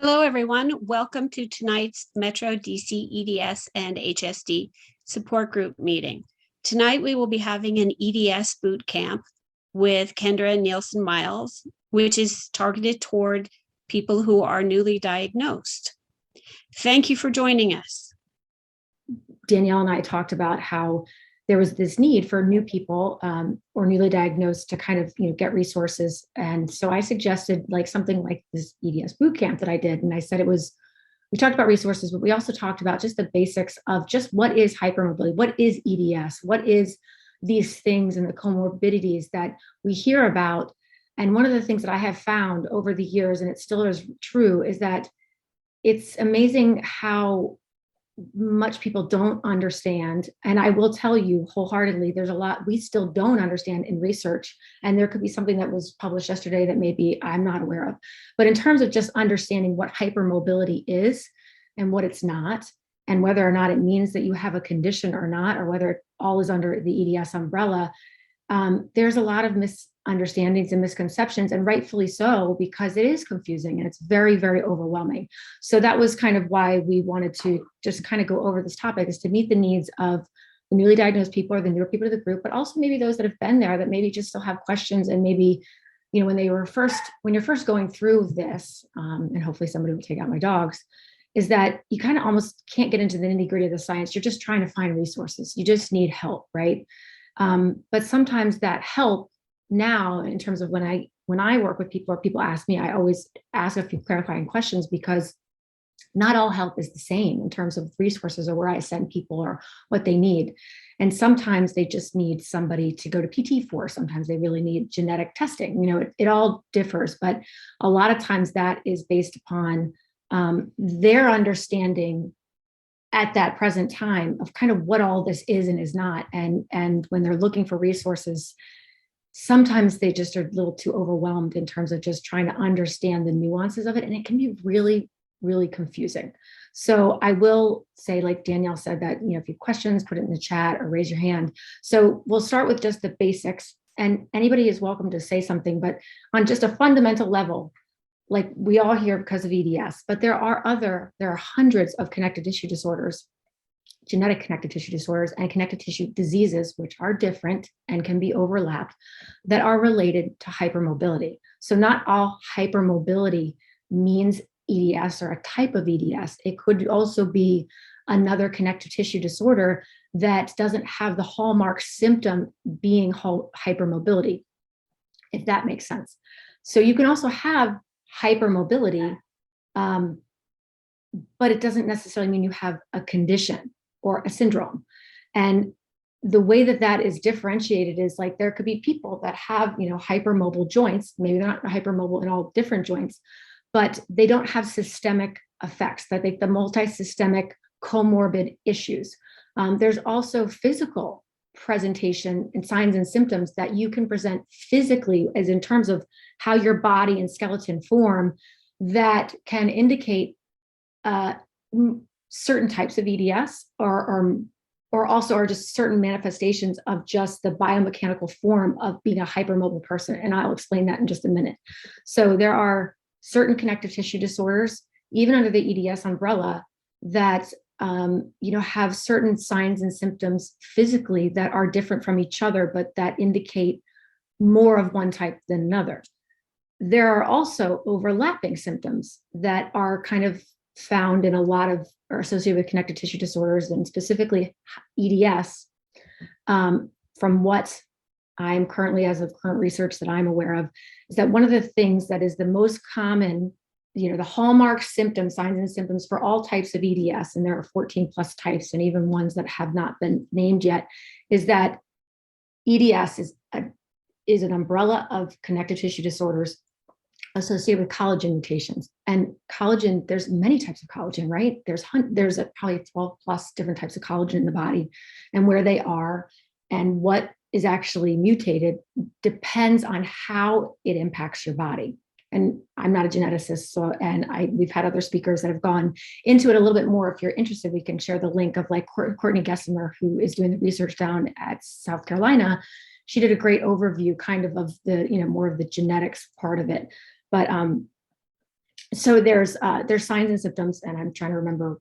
Hello, everyone. Welcome to tonight's Metro DC EDS and HSD support group meeting. Tonight, we will be having an EDS Boot Camp with Kendra Neilsen Myles, which is targeted toward people who are newly diagnosed. Thank you for joining us. Danielle and I talked about how there was this need for new people or newly diagnosed to kind of get resources. And so I suggested something like this EDS boot camp that I did. And I said we talked about resources, but we also talked about just the basics of just what is hypermobility, what is EDS, what is these things and the comorbidities that we hear about. And one of the things that I have found over the years, and it still is true, is that it's amazing how much people don't understand. And I will tell you wholeheartedly, there's a lot we still don't understand in research. And there could be something that was published yesterday that maybe I'm not aware of. But in terms of just understanding what hypermobility is and what it's not, and whether or not it means that you have a condition or not, or whether it all is under the EDS umbrella, there's a lot of misunderstandings and misconceptions, and rightfully so, because it is confusing and it's very, very overwhelming. So that was kind of why we wanted to just kind of go over this topic, is to meet the needs of the newly diagnosed people or the newer people to the group, but also maybe those that have been there that maybe just still have questions. And maybe, when you're first going through this, and hopefully somebody will take out my dogs, is that you kind of almost can't get into the nitty-gritty of the science. You're just trying to find resources. You just need help, right? But sometimes that help now, in terms of when I work with people or people ask me, I always ask a few clarifying questions, because not all help is the same in terms of resources or where I send people or what they need. And sometimes they just need somebody to go to PT for. Sometimes they really need genetic testing. It all differs, but a lot of times that is based upon their understanding at that present time of kind of what all this is and is not. And when they're looking for resources, sometimes they just are a little too overwhelmed in terms of just trying to understand the nuances of it. And it can be really, really confusing. So I will say, like Danielle said, that, if you have questions, put it in the chat or raise your hand. So we'll start with just the basics, and anybody is welcome to say something, but on just a fundamental level, like we all hear because of EDS, but there are hundreds of connective tissue disorders, genetic connective tissue disorders, and connective tissue diseases, which are different and can be overlapped, that are related to hypermobility. So not all hypermobility means EDS or a type of EDS. It could also be another connective tissue disorder that doesn't have the hallmark symptom being hypermobility, if that makes sense. So you can also have hypermobility, but it doesn't necessarily mean you have a condition or a syndrome. And the way that is differentiated is, like, there could be people that have, hypermobile joints. Maybe they're not hypermobile in all different joints, but they don't have systemic effects, that the multi-systemic comorbid issues. There's also physical presentation and signs and symptoms that you can present physically, as in terms of how your body and skeleton form, that can indicate certain types of EDS or also are just certain manifestations of just the biomechanical form of being a hypermobile person. And I'll explain that in just a minute. So there are certain connective tissue disorders, even under the EDS umbrella, that have certain signs and symptoms physically that are different from each other, but that indicate more of one type than another. There are also overlapping symptoms that are kind of found in a lot of, or associated with connective tissue disorders, and specifically EDS. From what I'm currently, as of current research that I'm aware of, is that one of the things that is the most common, the hallmark symptoms, signs and symptoms for all types of EDS, and there are 14 plus types, and even ones that have not been named yet, is that EDS is an umbrella of connective tissue disorders associated with collagen mutations. And collagen, there's many types of collagen, right? There's probably 12 plus different types of collagen in the body, and where they are and what is actually mutated depends on how it impacts your body. And I'm not a geneticist, we've had other speakers that have gone into it a little bit more. If you're interested, we can share the link of, like, Courtney Gessler, who is doing the research down at South Carolina. She did a great overview kind of the, more of the genetics part of it. But So there's signs and symptoms, and I'm trying to remember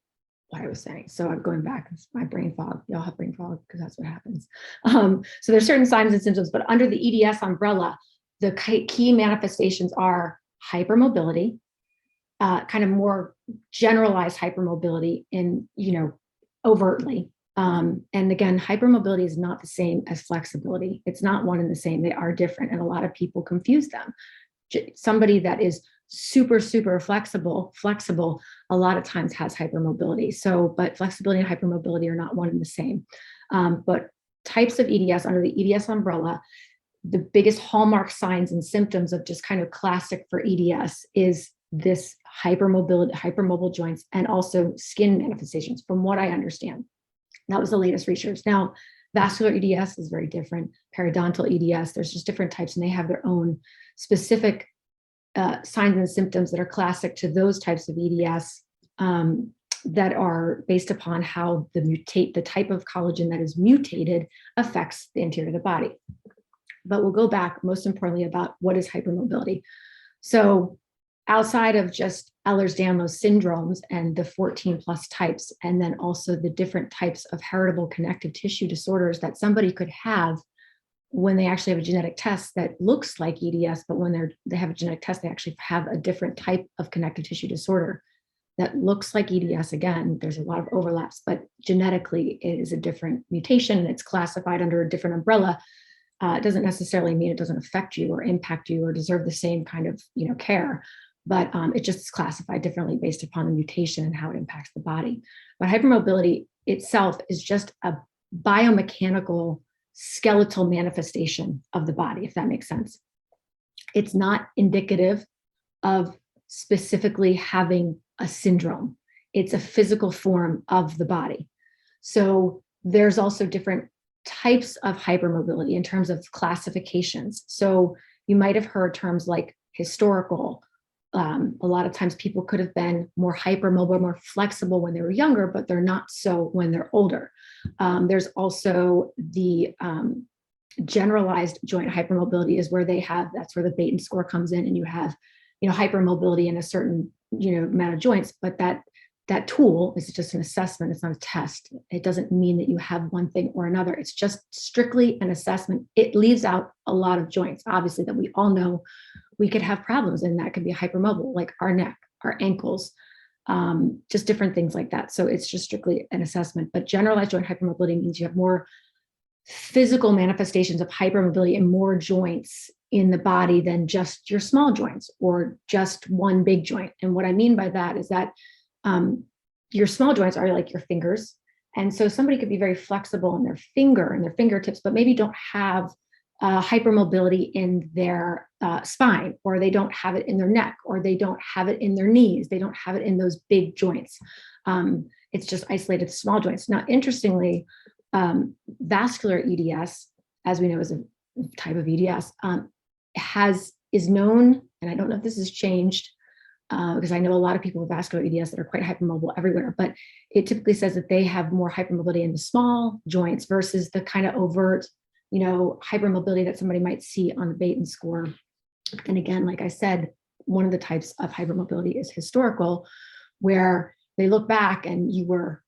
what I was saying. So I'm going back. It's my brain fog. Y'all have brain fog because that's what happens. So there's certain signs and symptoms, but under the EDS umbrella, the key manifestations are hypermobility, kind of more generalized hypermobility in, overtly. And again, hypermobility is not the same as flexibility. It's not one and the same. They are different, and a lot of people confuse them. Somebody that is super, super flexible, a lot of times has hypermobility. So, but flexibility and hypermobility are not one and the same. But types of EDS under the EDS umbrella, the biggest hallmark signs and symptoms of just kind of classic for EDS is this hypermobile joints, and also skin manifestations, from what I understand. That was the latest research. Now, vascular EDS is very different. Periodontal EDS, there's just different types, and they have their own specific signs and symptoms that are classic to those types of EDS, that are based upon how the type of collagen that is mutated affects the interior of the body. But we'll go back, most importantly, about what is hypermobility. So outside of just Ehlers-Danlos syndromes and the 14 plus types, and then also the different types of heritable connective tissue disorders that somebody could have when they actually have a genetic test that looks like EDS, but when they have a genetic test, they actually have a different type of connective tissue disorder that looks like EDS. Again, there's a lot of overlaps, but genetically it is a different mutation. It's classified under a different umbrella. It doesn't necessarily mean it doesn't affect you or impact you or deserve the same kind of care, but it just is classified differently based upon the mutation and how it impacts the body. But hypermobility itself is just a biomechanical skeletal manifestation of the body, if that makes sense. It's not indicative of specifically having a syndrome. It's a physical form of the body. So there's also different types of hypermobility in terms of classifications. So you might have heard terms like historical. A lot of times people could have been more hypermobile, more flexible when they were younger, but they're not so when they're older. There's also the generalized joint hypermobility is where that's where the Baton score comes in, and you have, hypermobility in a certain, amount of joints, but that tool is just an assessment. It's not a test. It doesn't mean that you have one thing or another. It's just strictly an assessment. It leaves out a lot of joints, obviously, that we all know we could have problems, and that could be hypermobile, like our neck, our ankles, just different things like that. So it's just strictly an assessment. But generalized joint hypermobility means you have more physical manifestations of hypermobility in more joints in the body than just your small joints or just one big joint. And what I mean by that is that your small joints are like your fingers. And so somebody could be very flexible in their finger and their fingertips, but maybe don't have hypermobility in their spine, or they don't have it in their neck, or they don't have it in their knees. They don't have it in those big joints. It's just isolated to small joints. Now, interestingly, vascular EDS, as we know, is a type of EDS, is known, and I don't know if this has changed, because I know a lot of people with vascular EDS that are quite hypermobile everywhere, but it typically says that they have more hypermobility in the small joints versus the kind of overt, hypermobility that somebody might see on the Baton score. And again, like I said, one of the types of hypermobility is historical, where they look back and you were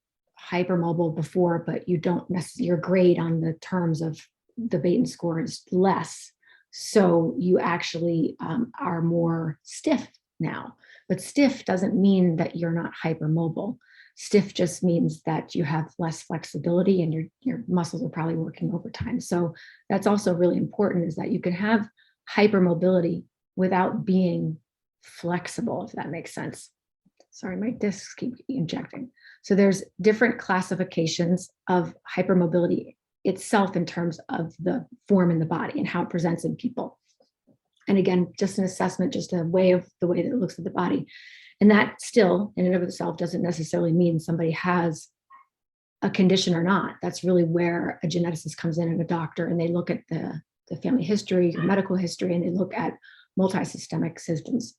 hypermobile before, but you don't necessarily, your grade on the terms of the Baton score is less. So you actually are more stiff now. But stiff doesn't mean that you're not hypermobile. Stiff just means that you have less flexibility and your muscles are probably working overtime. So that's also really important, is that you can have hypermobility without being flexible, if that makes sense. Sorry, my discs keep injecting. So there's different classifications of hypermobility itself in terms of the form in the body and how it presents in people. And again, just an assessment, just a way of the way that it looks at the body. And that still, in and of itself, doesn't necessarily mean somebody has a condition or not. That's really where a geneticist comes in and a doctor, and they look at the family history, medical history, and they look at multisystemic systems.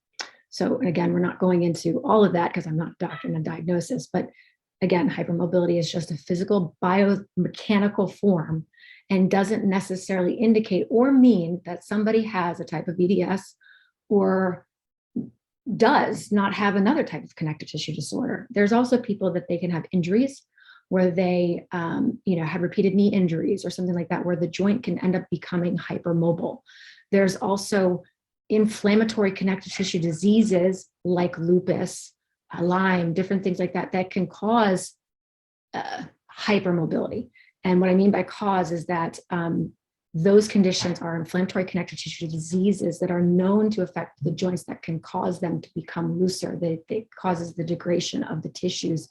So, and again, we're not going into all of that because I'm not a doctor in a diagnosis, but again, hypermobility is just a physical biomechanical form and doesn't necessarily indicate or mean that somebody has a type of EDS or does not have another type of connective tissue disorder. There's also people that they can have injuries where they, had repeated knee injuries or something like that, where the joint can end up becoming hypermobile. There's also inflammatory connective tissue diseases like lupus, Lyme, different things like that, that can cause hypermobility. And what I mean by cause is that those conditions are inflammatory connective tissue diseases that are known to affect the joints that can cause them to become looser. They causes the degradation of the tissues.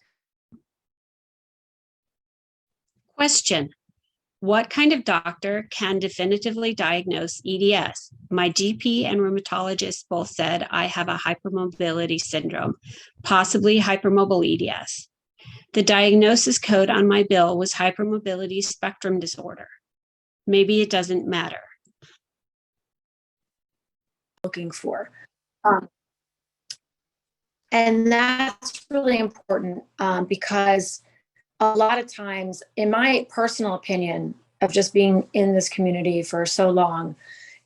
Question: what kind of doctor can definitively diagnose EDS? My GP and rheumatologist both said I have a hypermobility syndrome, possibly hypermobile EDS. The diagnosis code on my bill was hypermobility spectrum disorder. Maybe it doesn't matter. Looking for. And that's really important because a lot of times, in my personal opinion of just being in this community for so long,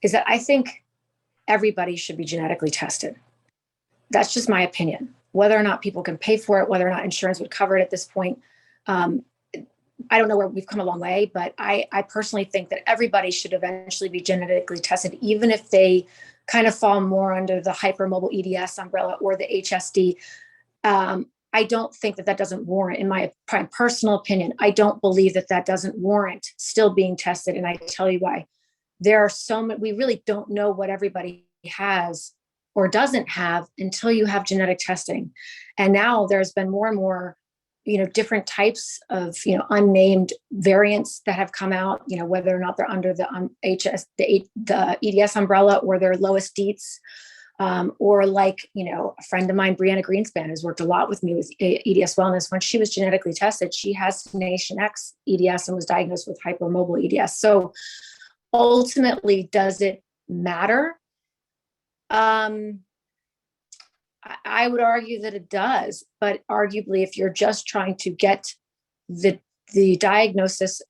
is that I think everybody should be genetically tested. That's just my opinion. Whether or not people can pay for it, whether or not insurance would cover it at this point, I don't know where we've come a long way, but I personally think that everybody should eventually be genetically tested, even if they kind of fall more under the hypermobile EDS umbrella or the HSD. I don't think that doesn't warrant, in my personal opinion, I don't believe that doesn't warrant still being tested. And I tell you why. There are so many, we really don't know what everybody has or doesn't have until you have genetic testing. And now there's been more and more, different types of, unnamed variants that have come out, whether or not they're under the the EDS umbrella or their lowest DEETs. Or like, a friend of mine, Brianna Greenspan, has worked a lot with me with EDS Wellness. When she was genetically tested, she has Nation X EDS and was diagnosed with hypermobile EDS. So ultimately, does it matter? I would argue that it does, but arguably, if you're just trying to get the diagnosis,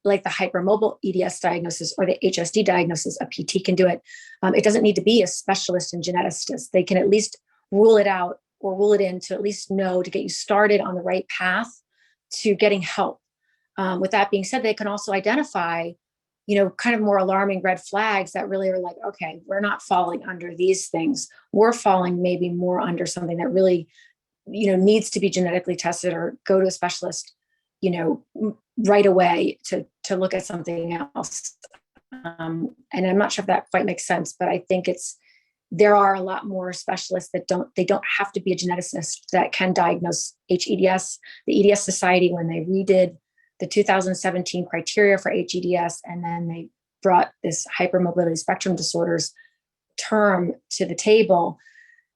like the hypermobile EDS diagnosis or the HSD diagnosis, a PT can do it. It doesn't need to be a specialist and geneticist. They can at least rule it out or rule it in to at least know to get you started on the right path to getting help. With that being said, they can also identify, kind of more alarming red flags that really are like, okay, we're not falling under these things. We're falling maybe more under something that really, needs to be genetically tested or go to a specialist, right away to look at something else. And I'm not sure if that quite makes sense, but I think there are a lot more specialists that don't have to be a geneticist that can diagnose HEDS. The EDS Society, when they redid the 2017 criteria for HEDS, and then they brought this hypermobility spectrum disorders term to the table,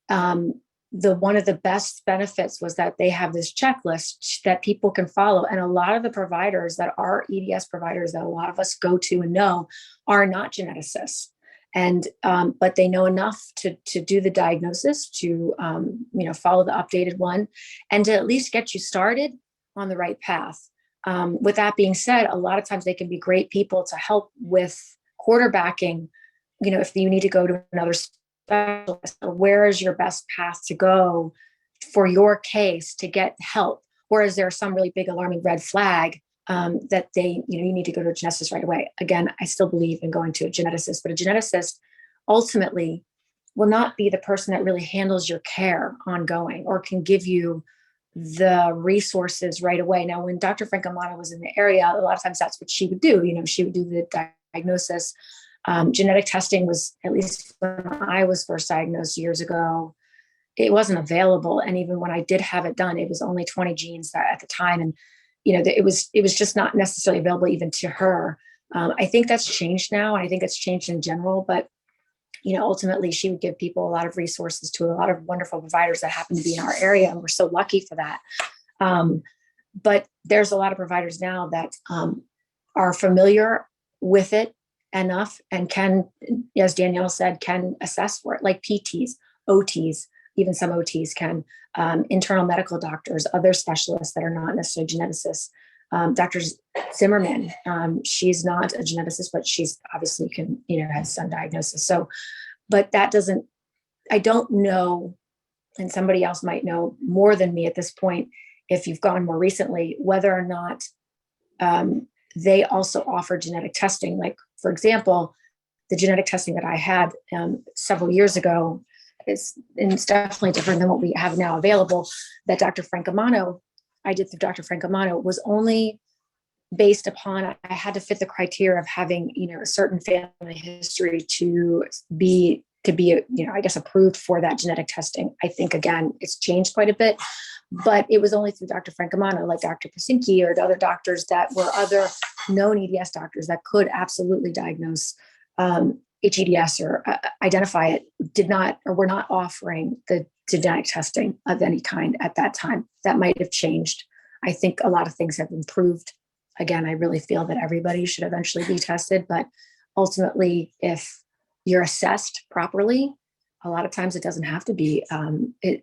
one of the best benefits was that they have this checklist that people can follow. And a lot of the providers that are EDS providers that a lot of us go to and know are not geneticists. And, but they know enough to do the diagnosis, to, follow the updated one and to at least get you started on the right path. With that being said, a lot of times they can be great people to help with quarterbacking, if you need to go to another specialist, or where is your best path to go for your case to get help? Or is there some really big alarming red flag that you need to go to a geneticist right away? Again, I still believe in going to a geneticist, but a geneticist ultimately will not be the person that really handles your care ongoing or can give you the resources right away. Now, when Dr. Francomano was in the area, a lot of times that's what she would do. She would do the diagnosis. Genetic testing was, at least when I was first diagnosed years ago, it wasn't available. And even when I did have it done, it was only 20 genes at the time. And, it was just not necessarily available even to her. I think that's changed now. And I think it's changed in general, but, ultimately she would give people a lot of resources to a lot of wonderful providers that happen to be in our area. And we're so lucky for that. But there's a lot of providers now that are familiar with it enough and can, as Danielle said, can assess for it, like PTs, OTs, even some OTs can, internal medical doctors, other specialists that are not necessarily geneticists. Dr. Zimmerman, she's not a geneticist, but she's obviously has some diagnosis. So, but that doesn't, I don't know, and somebody else might know more than me at this point, if you've gone more recently, whether or not they also offer genetic testing. Like, for example, the genetic testing that I had several years ago it's definitely different than what we have now available. That Dr. Francomano, I did through Dr. Francomano, was only based upon, I had to fit the criteria of having, a certain family history to be, I guess, approved for that genetic testing. I think, again, it's changed quite a bit, but it was only through Dr. Francomano, like Dr. Pasinki or the other doctors that were other known EDS doctors that could absolutely diagnose HEDS or identify it, did not or were not offering the genetic testing of any kind at that time. That might have changed. I think a lot of things have improved. Again, I really feel that everybody should eventually be tested, but ultimately, if you're assessed properly, a lot of times it doesn't have to be. A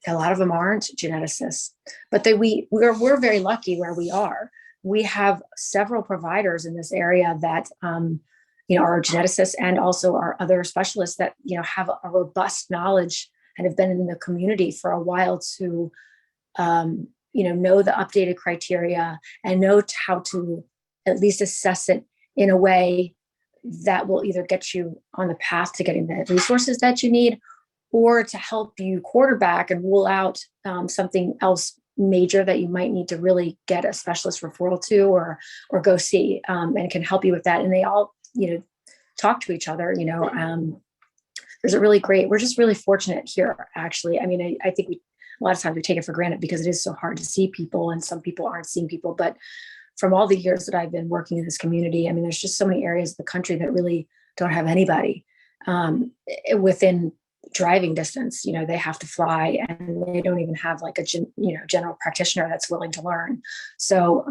lot of them aren't geneticists, but we're very lucky where we are. We have several providers in this area that are geneticists and also are other specialists that have a robust knowledge and have been in the community for a while to know the updated criteria and know how to at least assess it in a way that will either get you on the path to getting the resources that you need or to help you quarterback and rule out something else major that you might need to really get a specialist referral to or go see and can help you with that. And they all, talk to each other, there's a really great, we're just really fortunate here, actually. I mean, I think a lot of times we take it for granted because it is so hard to see people and some people aren't seeing people. But from all the years that I've been working in this community, I mean, there's just so many areas of the country that really don't have anybody within driving distance. They have to fly and they don't even have like a general practitioner that's willing to learn. So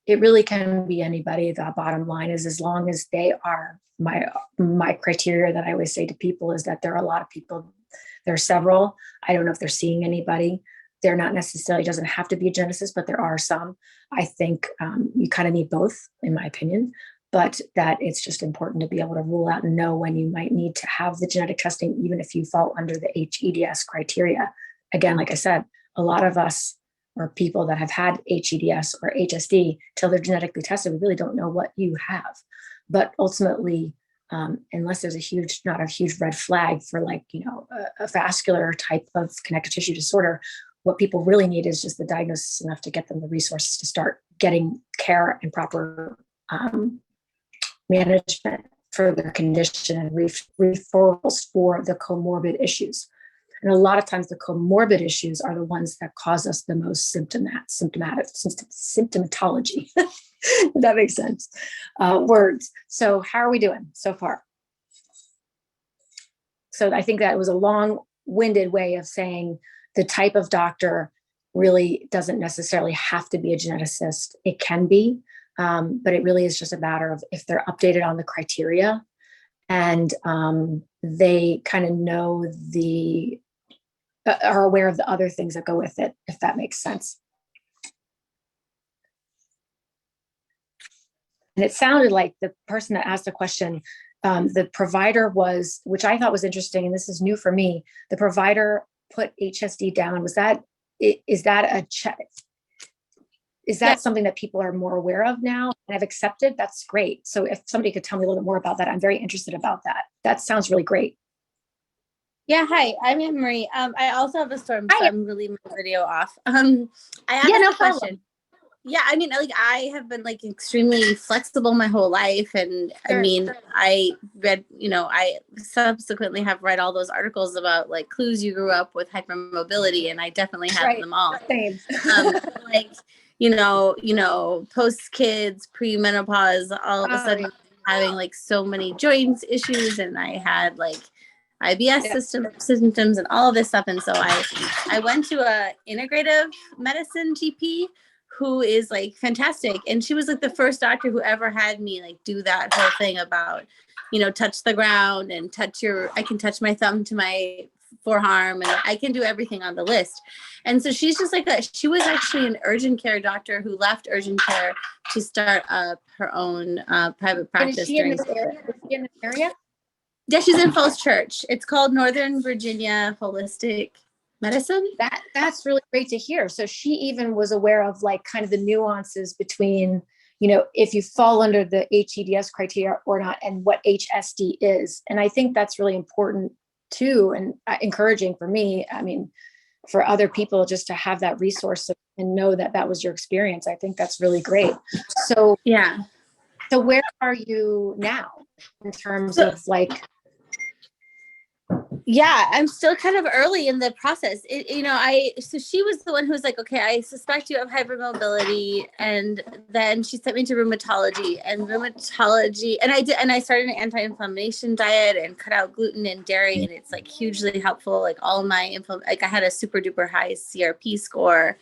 it really can be anybody. The bottom line is, as long as they are my criteria that I always say to people is that there are a lot of people. There are several. I don't know if they're seeing anybody. They're not necessarily, doesn't have to be a geneticist, but there are some. I think you kind of need both, in my opinion, but that it's just important to be able to rule out and know when you might need to have the genetic testing, even if you fall under the HEDS criteria. Again, like I said, a lot of us or people that have had HEDS or HSD till they're genetically tested, we really don't know what you have. But ultimately, unless there's not a huge red flag for like, a vascular type of connective tissue disorder, what people really need is just the diagnosis enough to get them the resources to start getting care and proper management for their condition and referrals for the comorbid issues. And a lot of times the comorbid issues are the ones that cause us the most symptomatology. That makes sense. Words. So how are we doing so far? So I think that was a long-winded way of saying the type of doctor really doesn't necessarily have to be a geneticist. It can be, but it really is just a matter of if they're updated on the criteria and they kind of know are aware of the other things that go with it, if that makes sense. And it sounded like the person that asked the question, the provider was, which I thought was interesting, and this is new for me, the provider put HSD down. Is that something that people are more aware of now and have accepted? That's great. So if somebody could tell me a little bit more about that, I'm very interested about that. That sounds really great. Yeah, hi, I'm Anne Marie. I also have a storm, so I'm really my video off. I have no a question. Yeah, I mean, like I have been like extremely flexible my whole life, and sure. I mean, I read, I subsequently have read all those articles about like clues you grew up with hypermobility, and I definitely have them all. Same. Like, post kids, pre-menopause, all of a sudden having like so many joints issues, and I had like IBS symptoms and all of this stuff. And so I went to a integrative medicine GP who is like fantastic. And she was like the first doctor who ever had me like do that whole thing about, touch the ground and I can touch my thumb to my forearm and I can do everything on the list. And so she's just like she was actually an urgent care doctor who left urgent care to start up her own private practice. Is she in this area? Yeah, she's in Falls Church. It's called Northern Virginia Holistic Medicine. That's really great to hear. So she even was aware of like kind of the nuances between, you know, if you fall under the HEDS criteria or not, and what HSD is. And I think that's really important too, and encouraging for me. I mean, for other people just to have that resource and know that that was your experience. I think that's really great. So Yeah. So where are you now in terms of like? Yeah, I'm still kind of early in the process. So she was the one who was like, okay, I suspect you have hypermobility. And then she sent me to rheumatology, and I started an anti-inflammation diet and cut out gluten and dairy. And it's like hugely helpful. Like all my I had a super duper high CRP score.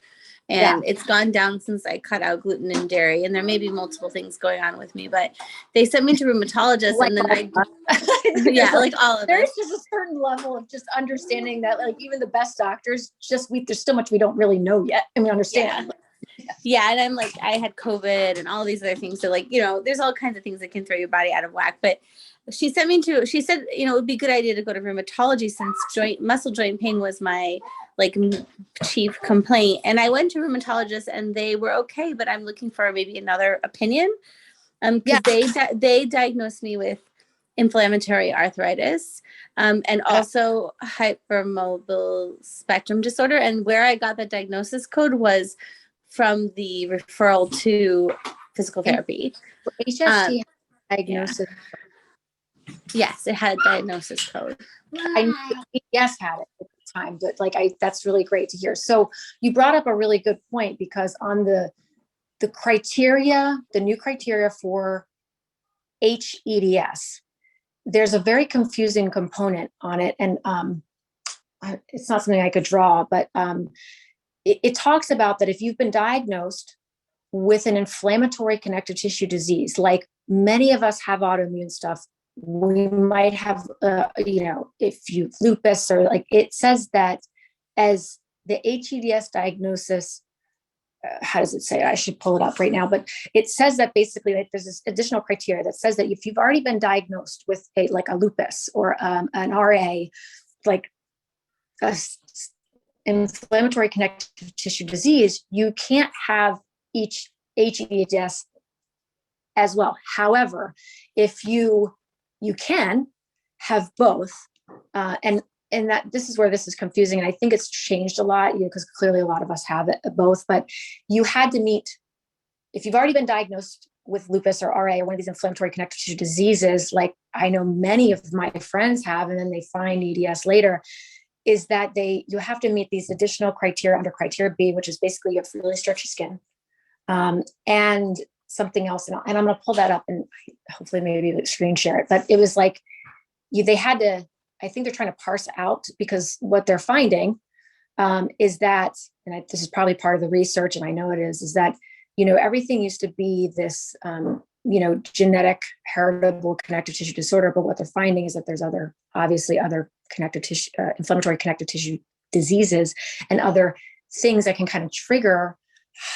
And it's gone down since I cut out gluten and dairy. And there may be multiple things going on with me, but they sent me to rheumatologists, Like and then like all of there's it. just a certain level of just understanding that like even the best doctors there's still much we don't really know yet, and we understand. Yeah, and I'm like, I had COVID and all these other things. So like, there's all kinds of things that can throw your body out of whack. But she said, it would be a good idea to go to rheumatology since muscle joint pain was my like chief complaint. And I went to rheumatologists and they were okay, but I'm looking for maybe another opinion. Because they diagnosed me with inflammatory arthritis, and also hypermobile spectrum disorder. And where I got the diagnosis code was from the referral to physical therapy. HST diagnosis. Yes, it had a diagnosis code. I knew EDS had it at the time, but that's really great to hear. So you brought up a really good point, because on the criteria, the new criteria for HEDS, there's a very confusing component on it. And it's not something I could draw, but it talks about that if you've been diagnosed with an inflammatory connective tissue disease, like many of us have autoimmune stuff, we might have, if you lupus, or like it says that as the HEDS diagnosis, how does it say? I should pull it up right now, but it says that basically like there's this additional criteria that says that if you've already been diagnosed with a lupus or an RA, like a inflammatory connective tissue disease, you can't have each HEDS as well. However, if you can have both, and that this is where this is confusing. And I think it's changed a lot, because clearly a lot of us have it both, but you had to meet, if you've already been diagnosed with lupus or RA or one of these inflammatory connective tissue diseases, like I know many of my friends have, and then they find EDS later, is that you have to meet these additional criteria under criteria B, which is basically you have really stretchy skin, and something else. And I'm going to pull that up and hopefully maybe screen share it. But it was like they had to, I think they're trying to parse out, because what they're finding is that, and this is probably part of the research, and I know it is that, everything used to be this, genetic heritable connective tissue disorder. But what they're finding is that there's obviously other connective tissue, inflammatory connective tissue diseases and other things that can kind of trigger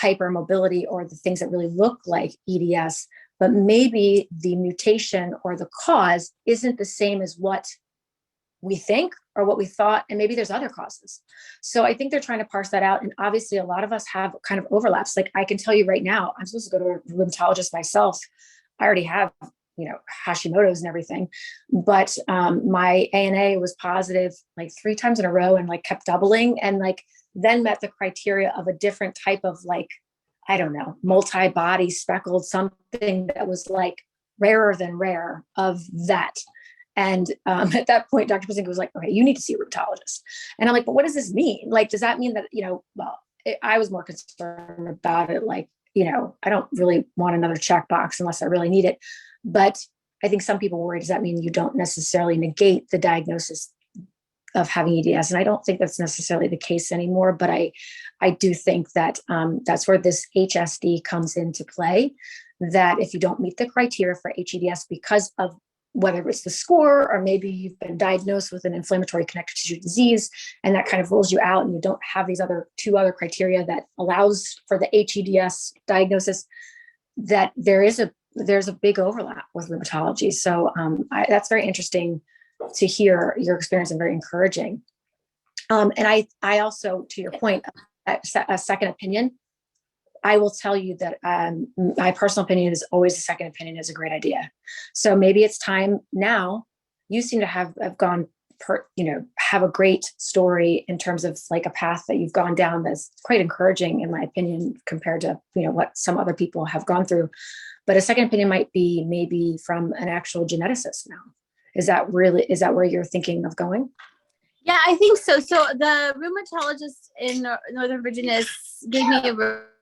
hypermobility, or the things that really look like EDS, but maybe the mutation or the cause isn't the same as what we think or what we thought, and maybe there's other causes. So I think they're trying to parse that out. And obviously a lot of us have kind of overlaps. Like I can tell you right now, I'm supposed to go to a rheumatologist myself. I already have, Hashimoto's and everything, but my ANA was positive like 3 times in a row, and like kept doubling, and like then met the criteria of a different type of like, I don't know, multi-body speckled something that was like rarer than rare of that. And at that point, Dr. Pazinka was like, okay, you need to see a rheumatologist. And I'm like, but what does this mean? Like, does that mean that, I was more concerned about it. Like, I don't really want another checkbox unless I really need it. But I think some people worry, does that mean you don't necessarily negate the diagnosis of having EDS? And I don't think that's necessarily the case anymore. But I do think that that's where this HSD comes into play, that if you don't meet the criteria for HEDS because of whether it's the score, or maybe you've been diagnosed with an inflammatory connective tissue disease, and that kind of rules you out, and you don't have these two other criteria that allows for the HEDS diagnosis, that there's a big overlap with rheumatology. So that's very interesting to hear your experience and very encouraging. And I also, to your point, a second opinion, I will tell you that my personal opinion is always a second opinion is a great idea. So maybe it's time now. You seem to have gone, have a great story in terms of like a path that you've gone down that's quite encouraging, in my opinion, compared to, what some other people have gone through. But a second opinion might be maybe from an actual geneticist now. Is that where you're thinking of going? Yeah, I think so. So the rheumatologist in Northern Virginia gave me a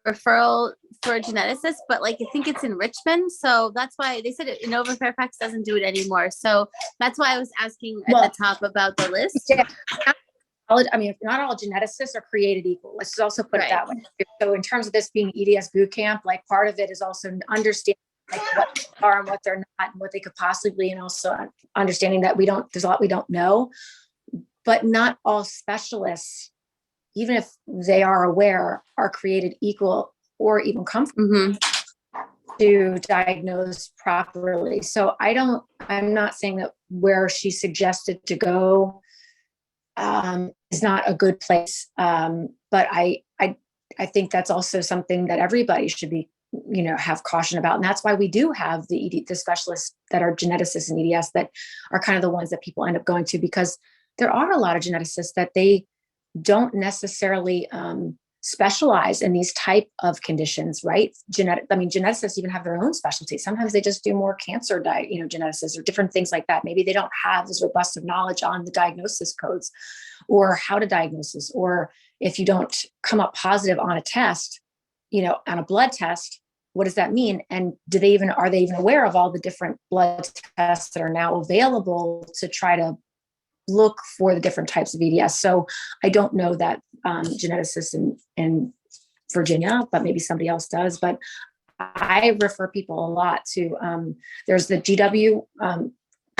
referral for a geneticist, but like I think it's in Richmond, so that's why they said Nova Fairfax doesn't do it anymore. So that's why I was asking at the top about the list. Yeah. I mean, not all geneticists are created equal. Let's also put it that way. So in terms of this being EDS Boot Camp, like part of it is also understanding like what they are and what they're not and what they could possibly be, and also understanding that there's a lot we don't know. But not all specialists, even if they are aware, are created equal or even comfortable to diagnose properly. So I'm not saying that where she suggested to go is not a good place. But I think that's also something that everybody should be, have caution about. And that's why we do have the specialists that are geneticists and EDS that are kind of the ones that people end up going to, because there are a lot of geneticists that they don't necessarily specialize in these type of conditions, right? Geneticists even have their own specialty. Sometimes they just do more cancer geneticists or different things like that. Maybe they don't have as robust of knowledge on the diagnosis codes or how to diagnose this, or if you don't come up positive on a test, on a blood test, what does that mean? And are they even aware of all the different blood tests that are now available to try to look for the different types of EDS? So I don't know that geneticists in Virginia, but maybe somebody else does. But I refer people a lot to, there's the GW,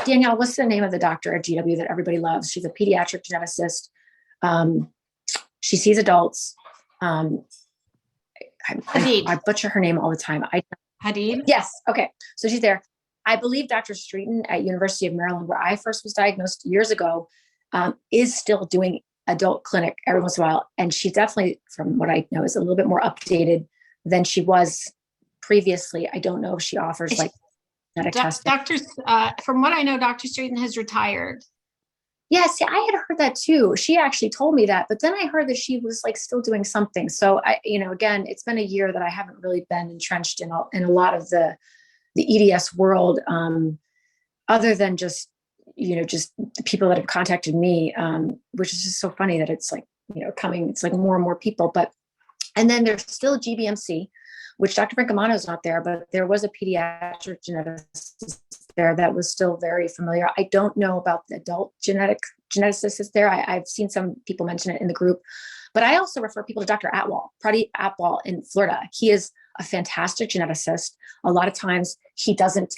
Danielle, what's the name of the doctor at GW that everybody loves? She's a pediatric geneticist. She sees adults. I butcher her name all the time. Hadid? Yes. Okay. So she's there. I believe Dr. Streeton at University of Maryland, where I first was diagnosed years ago, is still doing adult clinic every once in a while. And she definitely, from what I know, is a little bit more updated than she was previously. I don't know if she offers like genetic testing. From what I know, Dr. Streeton has retired. Yeah, see, I had heard that too. She actually told me that, but then I heard that she was like still doing something. So again, it's been a year that I haven't really been entrenched in a lot of the EDS world, other than just the people that have contacted me, which is just so funny that it's like, it's like more and more people. And then there's still GBMC, which Dr. Brincamano is not there, but there was a pediatric geneticist there that was still very familiar. I don't know about the adult geneticist there. I've seen some people mention it in the group, but I also refer people to Dr. Pradeep Atwal in Florida. He is a fantastic geneticist. A lot of times he doesn't,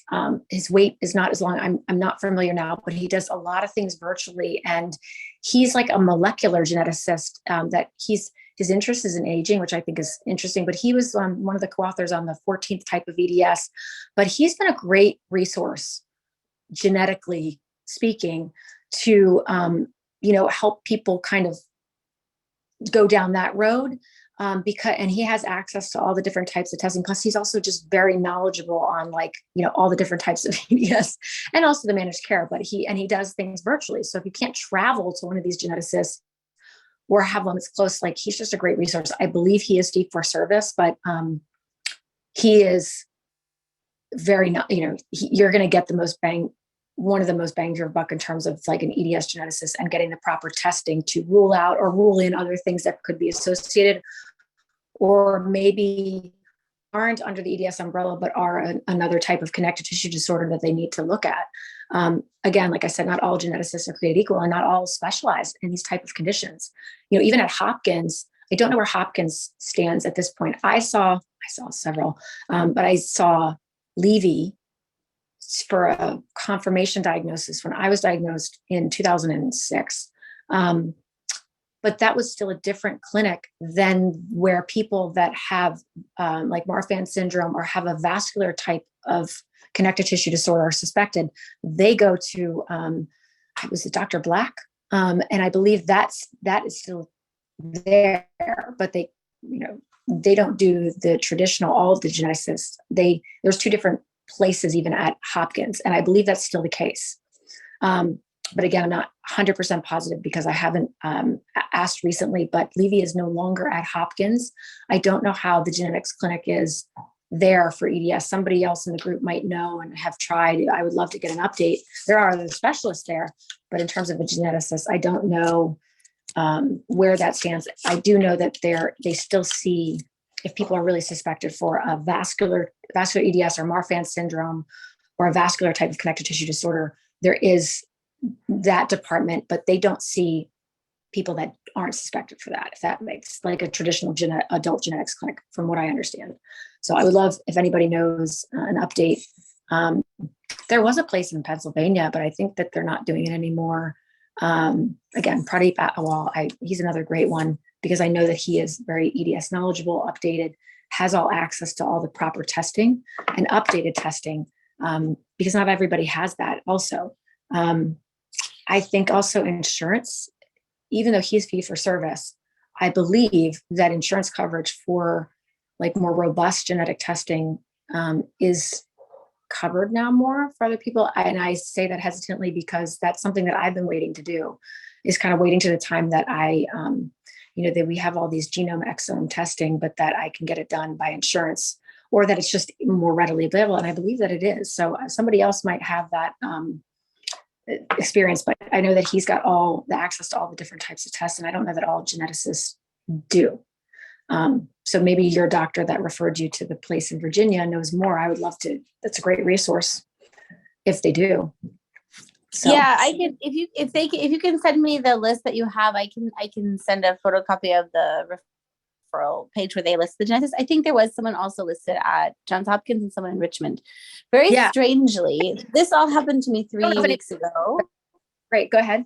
his wait is not as long. I'm not familiar now, but he does a lot of things virtually. And he's like a molecular geneticist that his interest is in aging, which I think is interesting, but he was one of the co-authors on the 14th type of EDS, but he's been a great resource, genetically speaking, to, help people kind of go down that road. And he has access to all the different types of testing. Plus he's also just very knowledgeable on all the different types of EDS and also the managed care, but he does things virtually. So if you can't travel to one of these geneticists or have one that's close, he's just a great resource. I believe he is fee for service, but he is very, you're going to get one of the most bang for your buck in terms of like an EDS geneticist and getting the proper testing to rule out or rule in other things that could be associated or maybe aren't under the EDS umbrella, but are another type of connective tissue disorder that they need to look at. Again, like I said, not all geneticists are created equal and not all specialize in these type of conditions. Even at Hopkins, I don't know where Hopkins stands at this point. I saw several, but I saw Levy for a confirmation diagnosis when I was diagnosed in 2006. But that was still a different clinic than where people that have like Marfan syndrome or have a vascular type of connective tissue disorder are suspected. They go to was it Dr. Black? And I believe that is still there, but they, they don't do the traditional, all of the geneticists. There's two different places even at Hopkins. And I believe that's still the case. But again, I'm not 100% positive because I haven't asked recently, but Levy is no longer at Hopkins. I don't know how the genetics clinic is there for EDS. Somebody else in the group might know and have tried. I would love to get an update. There are other specialists there, but in terms of a geneticist, I don't know where that stands. I do know that they still see, if people are really suspected for a vascular EDS or Marfan syndrome or a vascular type of connective tissue disorder, there is that department, but they don't see people that aren't suspected for that, if that makes like a traditional adult genetics clinic, from what I understand. So I would love if anybody knows an update. There was a place in Pennsylvania, but I think that they're not doing it anymore. Again, Pradeep Atwal, he's another great one because I know that he is very EDS knowledgeable, updated, has all access to all the proper testing and updated testing, because not everybody has that also. I think also insurance, even though he's fee for service, I believe that insurance coverage for like more robust genetic testing is covered now more for other people. And I say that hesitantly because that's something that I've been waiting to do, is kind of waiting to the time that that we have all these genome exome testing, but that I can get it done by insurance, or that it's just more readily available. And I believe that it is. So somebody else might have that experience, but I know that he's got all the access to all the different types of tests. And I don't know that all geneticists do. So maybe your doctor that referred you to the place in Virginia knows more. I would love to. That's a great resource if they do. So. Yeah, I can. If you can send me the list that you have, I can send a photocopy of the referral page where they list the geneticists. I think there was someone also listed at Johns Hopkins and someone in Richmond. Very strangely, this all happened to me 3 weeks ago. Great, go ahead.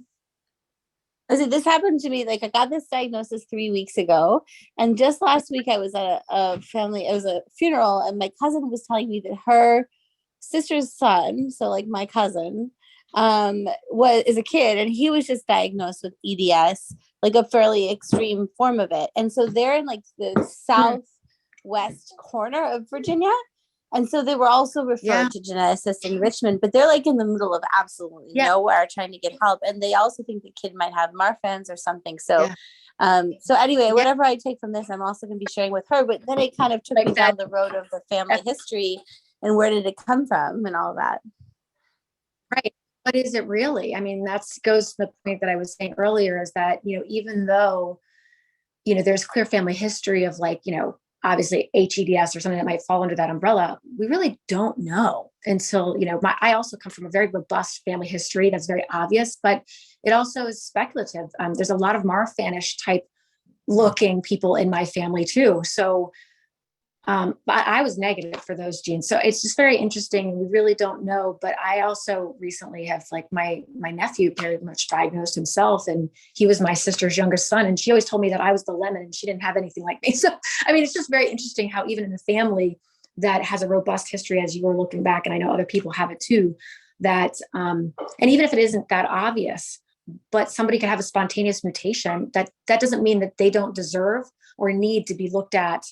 This happened to me, like I got this diagnosis 3 weeks ago. And just last week I was at a funeral, and my cousin was telling me that her sister's son, so like my cousin, is a kid, and he was just diagnosed with EDS, like a fairly extreme form of it. And so they're in like the southwest corner of Virginia. And so they were also referred to geneticists in Richmond, but they're like in the middle of absolutely nowhere trying to get help. And they also think the kid might have Marfan's or something. So, anyway, whatever I take from this, I'm also going to be sharing with her. But then it kind of took me down the road of the family history and where did it come from and all that. Right. But is it really? I mean, that goes to the point that I was saying earlier, is that, even though, there's clear family history of like, obviously HEDS or something that might fall under that umbrella, we really don't know until, I also come from a very robust family history that's very obvious, but it also is speculative. There's a lot of Marfanish type looking people in my family too. So I was negative for those genes. So it's just very interesting. We really don't know. But I also recently have like my nephew very much diagnosed himself, and he was my sister's youngest son. And she always told me that I was the lemon and she didn't have anything like me. So, I mean, it's just very interesting how even in a family that has a robust history, as you were looking back, and I know other people have it too, that, and even if it isn't that obvious, but somebody could have a spontaneous mutation, that doesn't mean that they don't deserve or need to be looked at,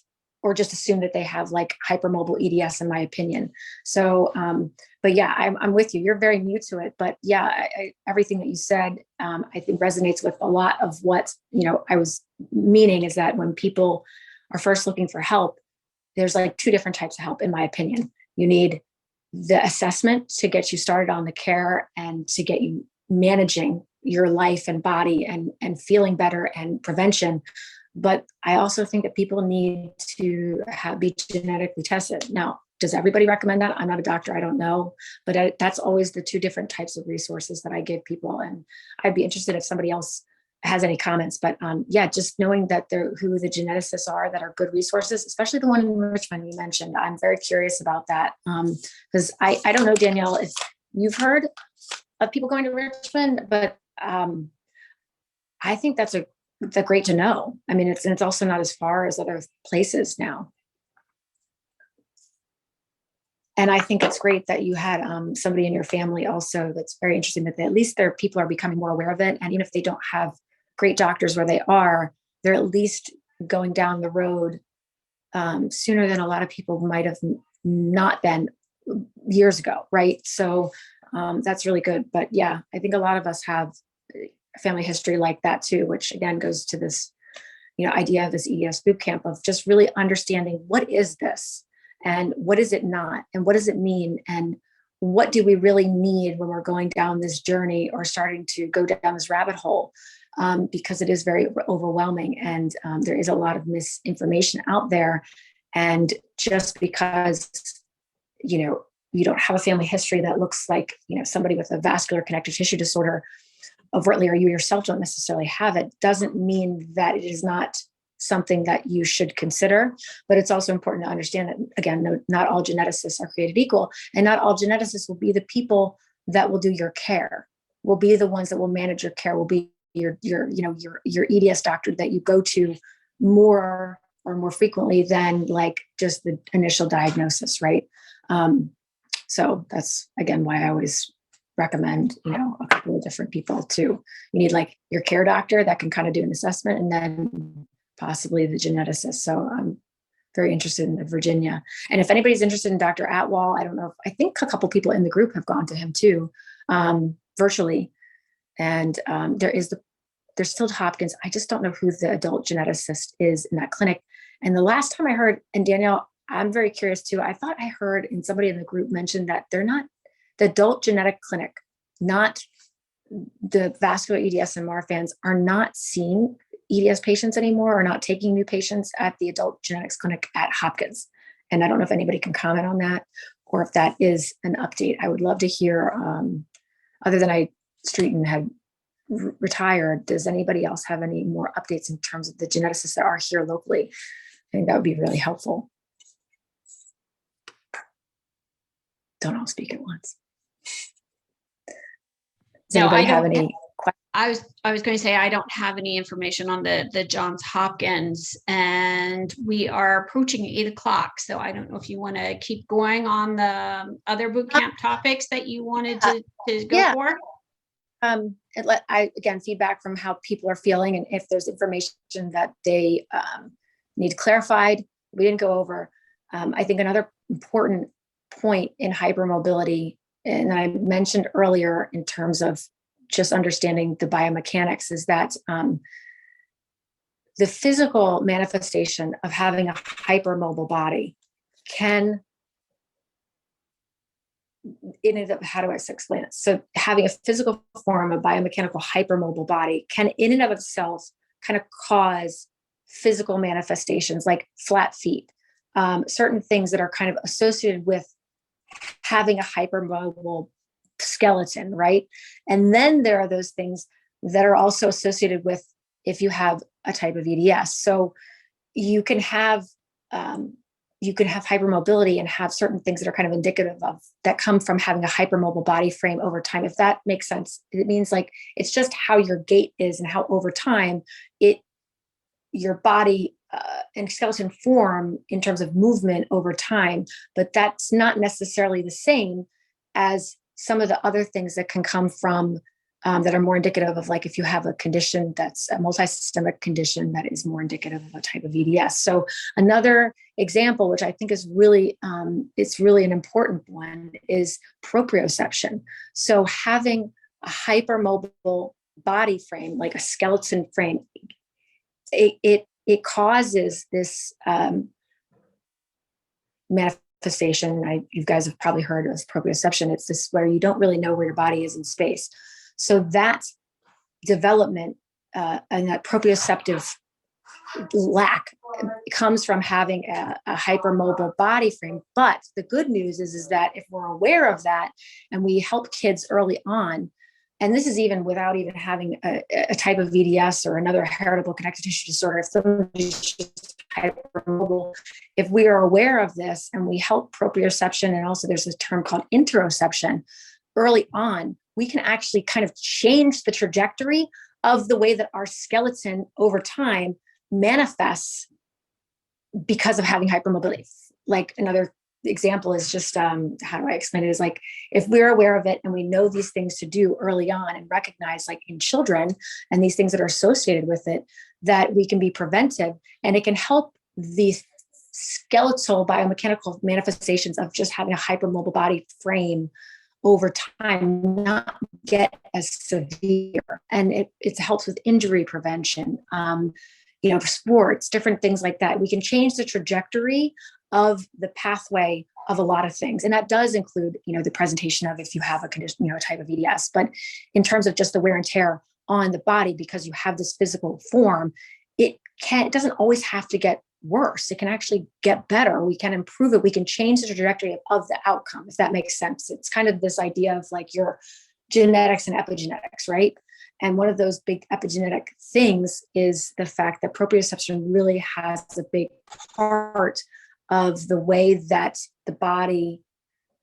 or just assume that they have like hypermobile EDS, in my opinion. So, but yeah, I'm with you. You're very new to it, but yeah, everything that you said, I think resonates with a lot of what, I was meaning, is that when people are first looking for help, there's like two different types of help, in my opinion. You need the assessment to get you started on the care and to get you managing your life and body and feeling better, and prevention. But I also think that people need to be genetically tested. Now, does everybody recommend that? I'm not a doctor. I don't know. But that's always the two different types of resources that I give people. And I'd be interested if somebody else has any comments. But just knowing that who the geneticists are that are good resources, especially the one in Richmond you mentioned. I'm very curious about that. Because I don't know, Danielle, if you've heard of people going to Richmond, but I think that's great to know. I mean, it's also not as far as other places now. And I think it's great that you had somebody in your family also. That's very interesting that at least their people are becoming more aware of it. And even if they don't have great doctors where they are, they're at least going down the road sooner than a lot of people might have not been years ago, right? So that's really good. But yeah, I think a lot of us have a family history like that too, which again goes to this, idea of this EDS boot camp of just really understanding what is this and what is it not, and what does it mean, and what do we really need when we're going down this journey or starting to go down this rabbit hole, because it is very overwhelming, and there is a lot of misinformation out there. And just because you don't have a family history that looks like somebody with a vascular connective tissue disorder overtly, or you yourself don't necessarily have it, doesn't mean that it is not something that you should consider. But it's also important to understand that, again, not all geneticists are created equal, and not all geneticists will be the people that will do your care, will be the ones that will manage your care, will be your EDS doctor that you go to more frequently than like just the initial diagnosis, right? So that's again why I always recommend a couple of different people too. You need like your care doctor that can kind of do an assessment, and then possibly the geneticist. So I'm very interested in Virginia. And if anybody's interested in Dr. Atwal, I think a couple people in the group have gone to him too, virtually. And there's still Hopkins. I just don't know who the adult geneticist is in that clinic. And the last time I heard, and Danielle, I'm very curious too, I thought I heard and somebody in the group mentioned that they're not the adult genetic clinic, not the vascular EDS and Marfan's are not seeing EDS patients anymore, or not taking new patients at the adult genetics clinic at Hopkins. And I don't know if anybody can comment on that, or if that is an update. I would love to hear, other than Streeton had retired, does anybody else have any more updates in terms of the geneticists that are here locally? I think that would be really helpful. Don't all speak at once. Does anybody have any questions? I was going to say, I don't have any information on the Johns Hopkins, and we are approaching 8:00. So I don't know if you want to keep going on the other boot camp topics that you wanted to go for. Again, feedback from how people are feeling, and if there's information that they need clarified, we didn't go over. I think another important point in hypermobility, and I mentioned earlier in terms of just understanding the biomechanics, is that the physical manifestation of having a hypermobile body can, how do I explain it? So having a physical form, a biomechanical hypermobile body can in and of itself kind of cause physical manifestations like flat feet, certain things that are kind of associated with having a hypermobile skeleton, right? And then there are those things that are also associated with if you have a type of EDS. So you can have hypermobility and have certain things that are kind of indicative of that come from having a hypermobile body frame over time. If that makes sense, it means like it's just how your gait is and how over time your body and skeleton form in terms of movement over time, but that's not necessarily the same as some of the other things that can come from that are more indicative of, like if you have a condition that's a multisystemic condition that is more indicative of a type of EDS. So another example, which I think is really, it's really an important one, is proprioception. So having a hypermobile body frame, like a skeleton frame, it causes this manifestation. You guys have probably heard of proprioception. It's this where you don't really know where your body is in space. So that development and that proprioceptive lack comes from having a hypermobile body frame. But the good news is that if we're aware of that and we help kids early on, and this is even without even having a type of EDS or another heritable connective tissue disorder, if somebody's just hypermobile, if we are aware of this and we help proprioception, and also there's a term called interoception early on, we can actually kind of change the trajectory of the way that our skeleton over time manifests because of having hypermobility. Like another example is just, how do I explain it? Is like, if we're aware of it and we know these things to do early on and recognize, like in children and these things that are associated with it, that we can be preventive, and it can help these skeletal biomechanical manifestations of just having a hypermobile body frame over time not get as severe. And it helps with injury prevention, sports, different things like that. We can change the trajectory of the pathway of a lot of things. And that does include, the presentation of if you have a condition, a type of EDS, but in terms of just the wear and tear on the body, because you have this physical form, it doesn't always have to get worse. It can actually get better. We can improve it. We can change the trajectory of the outcome, if that makes sense. It's kind of this idea of like your genetics and epigenetics, right? And one of those big epigenetic things is the fact that proprioception really has a big part of the way that the body,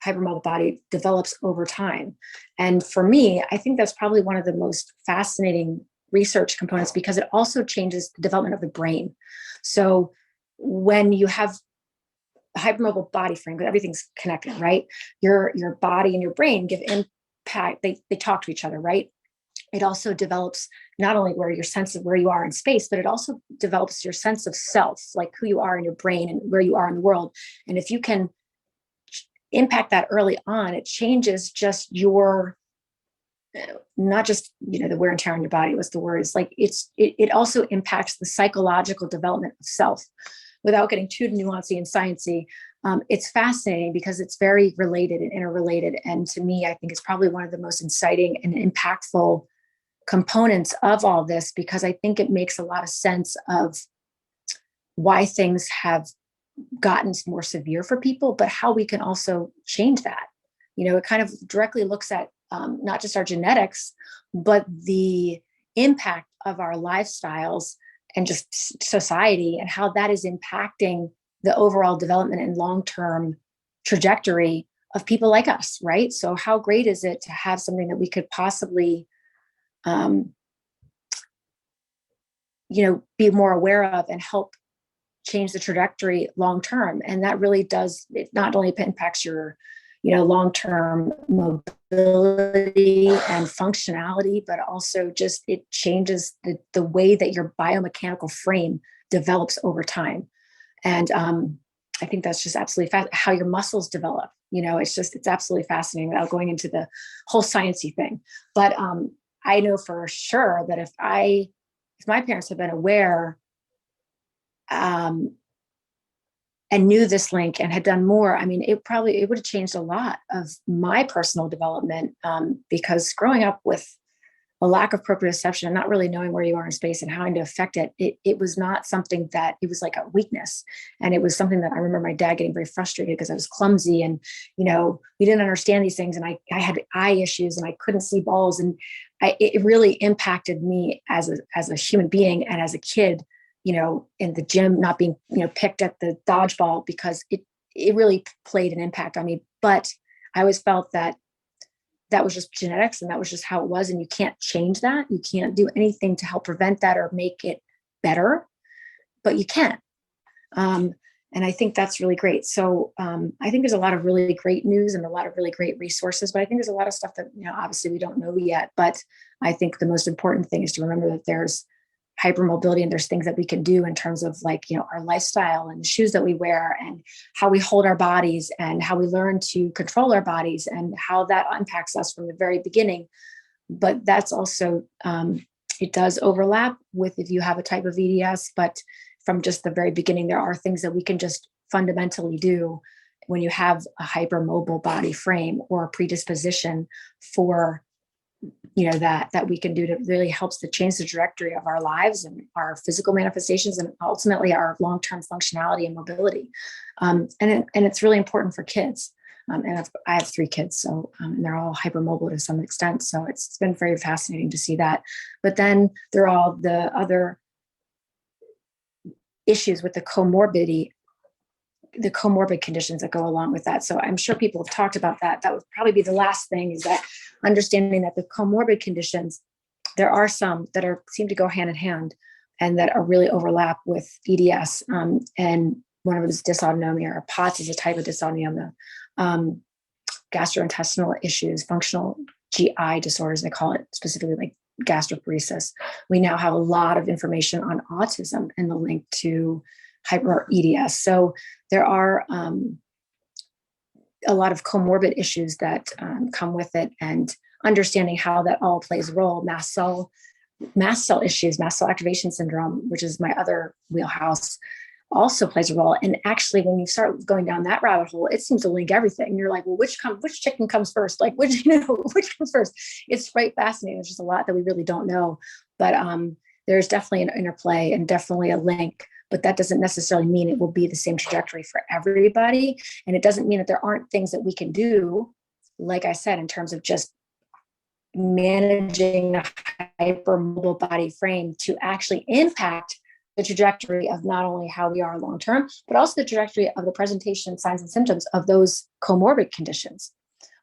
hypermobile body, develops over time. And for me, I think that's probably one of the most fascinating research components, because it also changes the development of the brain. So when you have a hypermobile body frame, because everything's connected, right? Your body and your brain give impact. They talk to each other, right? It also develops not only where your sense of where you are in space, but it also develops your sense of self, like who you are in your brain and where you are in the world. And if you can impact that early on, it changes just your, not just, the wear and tear on your body, what's the word? It's like, it also impacts the psychological development of self. Without getting too nuancy and sciencey, it's fascinating because it's very related and interrelated. And to me, I think it's probably one of the most inciting and impactful components of all this, because I think it makes a lot of sense of why things have gotten more severe for people, but how we can also change that. It kind of directly looks at not just our genetics, but the impact of our lifestyles and just society, and how that is impacting the overall development and long-term trajectory of people like us, right? So how great is it to have something that we could possibly, be more aware of and help change the trajectory long-term. And that really does, it not only impacts your, long-term mobility and functionality, but also just it changes the way that your biomechanical frame develops over time. And I think that's just absolutely how your muscles develop. It's absolutely fascinating without going into the whole sciencey thing. But I know for sure that if my parents had been aware and knew this link and had done more, it would have changed a lot of my personal development, because growing up with a lack of proprioception and not really knowing where you are in space and how to affect it, it was not something that, it was like a weakness. And it was something that I remember my dad getting very frustrated because I was clumsy and, we didn't understand these things. And I had eye issues and I couldn't see balls. And it really impacted me as a human being and as a kid, in the gym, not being, picked at the dodgeball, because it really played an impact on me. But I always felt that was just genetics and that was just how it was. And you can't change that. You can't do anything to help prevent that or make it better, but you can. And I think that's really great. So I think there's a lot of really great news and a lot of really great resources, but I think there's a lot of stuff that, obviously we don't know yet. But I think the most important thing is to remember that there's hypermobility and there's things that we can do in terms of our lifestyle and the shoes that we wear and how we hold our bodies and how we learn to control our bodies and how that impacts us from the very beginning. But that's also, it does overlap with if you have a type of EDS, but from just the very beginning, there are things that we can just fundamentally do when you have a hypermobile body frame or a predisposition for that we can do to really helps to change the trajectory of our lives and our physical manifestations and ultimately our long-term functionality and mobility. And it's really important for kids. And I have 3 kids, so and they're all hypermobile to some extent. So it's been very fascinating to see that. But then there are all the other issues with the comorbid conditions that go along with that. So I'm sure people have talked about that. That would probably be the last thing, is that understanding that the comorbid conditions, there are some that seem to go hand in hand and that are really overlap with EDS. And one of them is dysautonomia, or POTS is a type of dysautonomia. Gastrointestinal issues, functional GI disorders, they call it, specifically like gastroparesis. We now have a lot of information on autism and the link to hyper EDS. So there are a lot of comorbid issues that come with it, and understanding how that all plays a role. Mast cell issues, mast cell activation syndrome, which is my other wheelhouse, also plays a role. And actually, when you start going down that rabbit hole, it seems to link everything. You're like, well, which chicken comes first? Like, which comes first? It's quite fascinating. There's just a lot that we really don't know. But there's definitely an interplay and definitely a link. But that doesn't necessarily mean it will be the same trajectory for everybody. And it doesn't mean that there aren't things that we can do, like I said, in terms of just managing a hypermobile body frame to actually impact the trajectory of not only how we are long term, but also the trajectory of the presentation, signs, and symptoms of those comorbid conditions,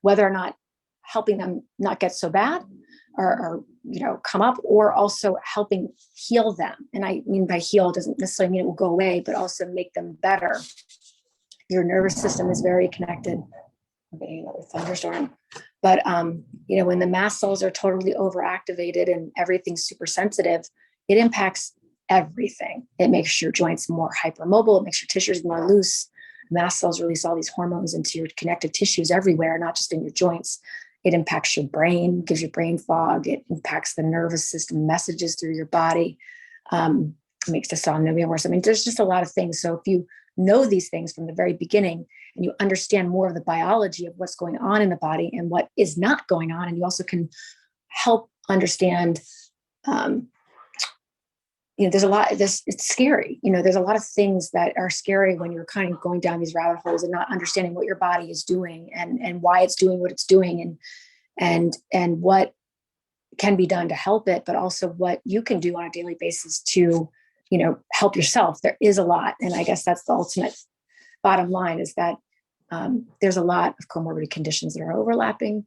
whether or not helping them not get so bad or come up, or also helping heal them. And I mean by heal doesn't necessarily mean it will go away, but also make them better. Your nervous system is very connected. I'm getting another thunderstorm. But when the mast cells are totally overactivated and everything's super sensitive, it impacts everything. It makes your joints more hypermobile. It makes your tissues more loose. Mast cells release all these hormones into your connective tissues everywhere, not just in your joints. It impacts your brain, gives you brain fog. It impacts the nervous system messages through your body. It makes dysautonomia worse. I mean, there's just a lot of things. So if you know these things from the very beginning, and you understand more of the biology of what's going on in the body and what is not going on, and you also can help understand, there's a lot of this, it's scary. There's a lot of things that are scary when you're kind of going down these rabbit holes and not understanding what your body is doing and why it's doing what it's doing and what can be done to help it, but also what you can do on a daily basis to, help yourself. There is a lot. And I guess that's the ultimate bottom line, is that there's a lot of comorbid conditions that are overlapping,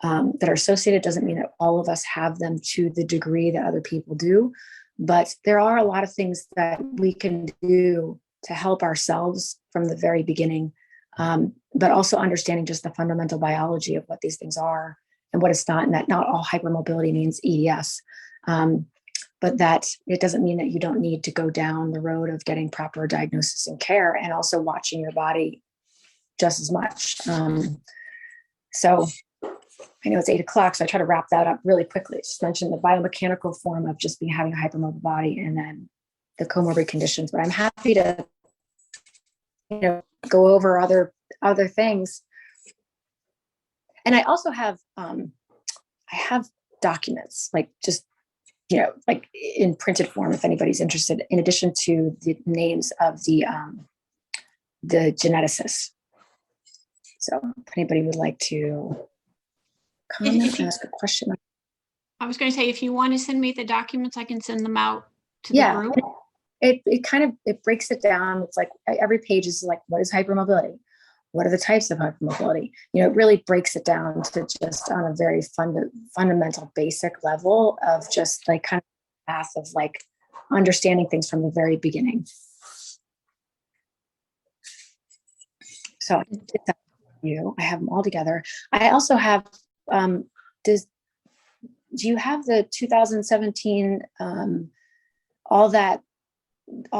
that are associated. Doesn't mean that all of us have them to the degree that other people do, but there are a lot of things that we can do to help ourselves from the very beginning, but also understanding just the fundamental biology of what these things are and what it's not, and that not all hypermobility means EDS. But that it doesn't mean that you don't need to go down the road of getting proper diagnosis and care, and also watching your body just as much. So I know it's 8 o'clock, so I try to wrap that up really quickly. Just mention the biomechanical form of just having a hypermobile body, and then the comorbid conditions. But I'm happy to, go over other things. And I also have, I have documents, like just, like in printed form, if anybody's interested, in addition to the names of the geneticists. So if anybody would like to comment, ask a question. I was going to say, if you want to send me the documents, I can send them out to the group. It kind of breaks it down. It's like every page is like, what is hypermobility? What are the types of hypermobility? It really breaks it down to just on a very fundamental, basic level of just like kind of path of like understanding things from the very beginning. So I have them all together. I also have, do you have the 2017, all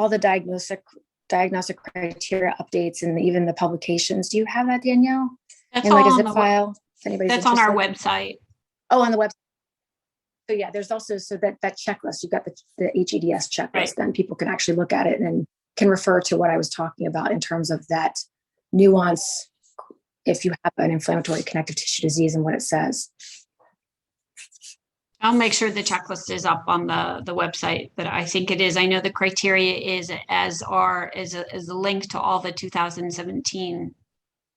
the diagnostic criteria updates and even the publications? Do you have that, Danielle? That's in like all a on zip the file? If anybody's that's on our interested. website. Oh, on the website. So yeah, there's also, so that checklist, you've got the HEDS checklist, Right. Then people can actually look at it and can refer to what I was talking about in terms of that nuance, if you have an inflammatory connective tissue disease and what it says. I'll make sure the checklist is up on the website, but I think it is. I know the criteria is as a link to all the 2017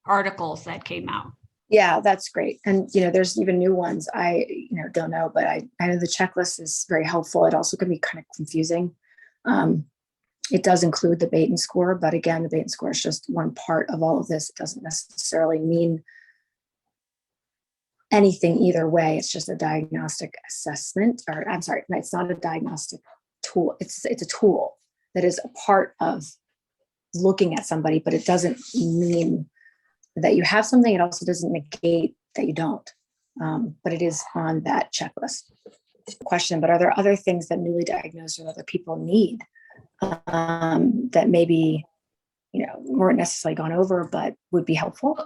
articles that came out. Yeah, that's great. And, there's even new ones I, don't know, but I know the checklist is very helpful. It also can be kind of confusing. It does include the Baton score, but again, the Baton score is just one part of all of this. It doesn't necessarily mean anything either way. It's just a diagnostic assessment, or I'm sorry, it's not a diagnostic tool. It's a tool that is a part of looking at somebody, but it doesn't mean that you have something. It also doesn't negate that you don't. But it is on that checklist. Question, but are there other things that newly diagnosed or other people need that maybe, weren't necessarily gone over, but would be helpful?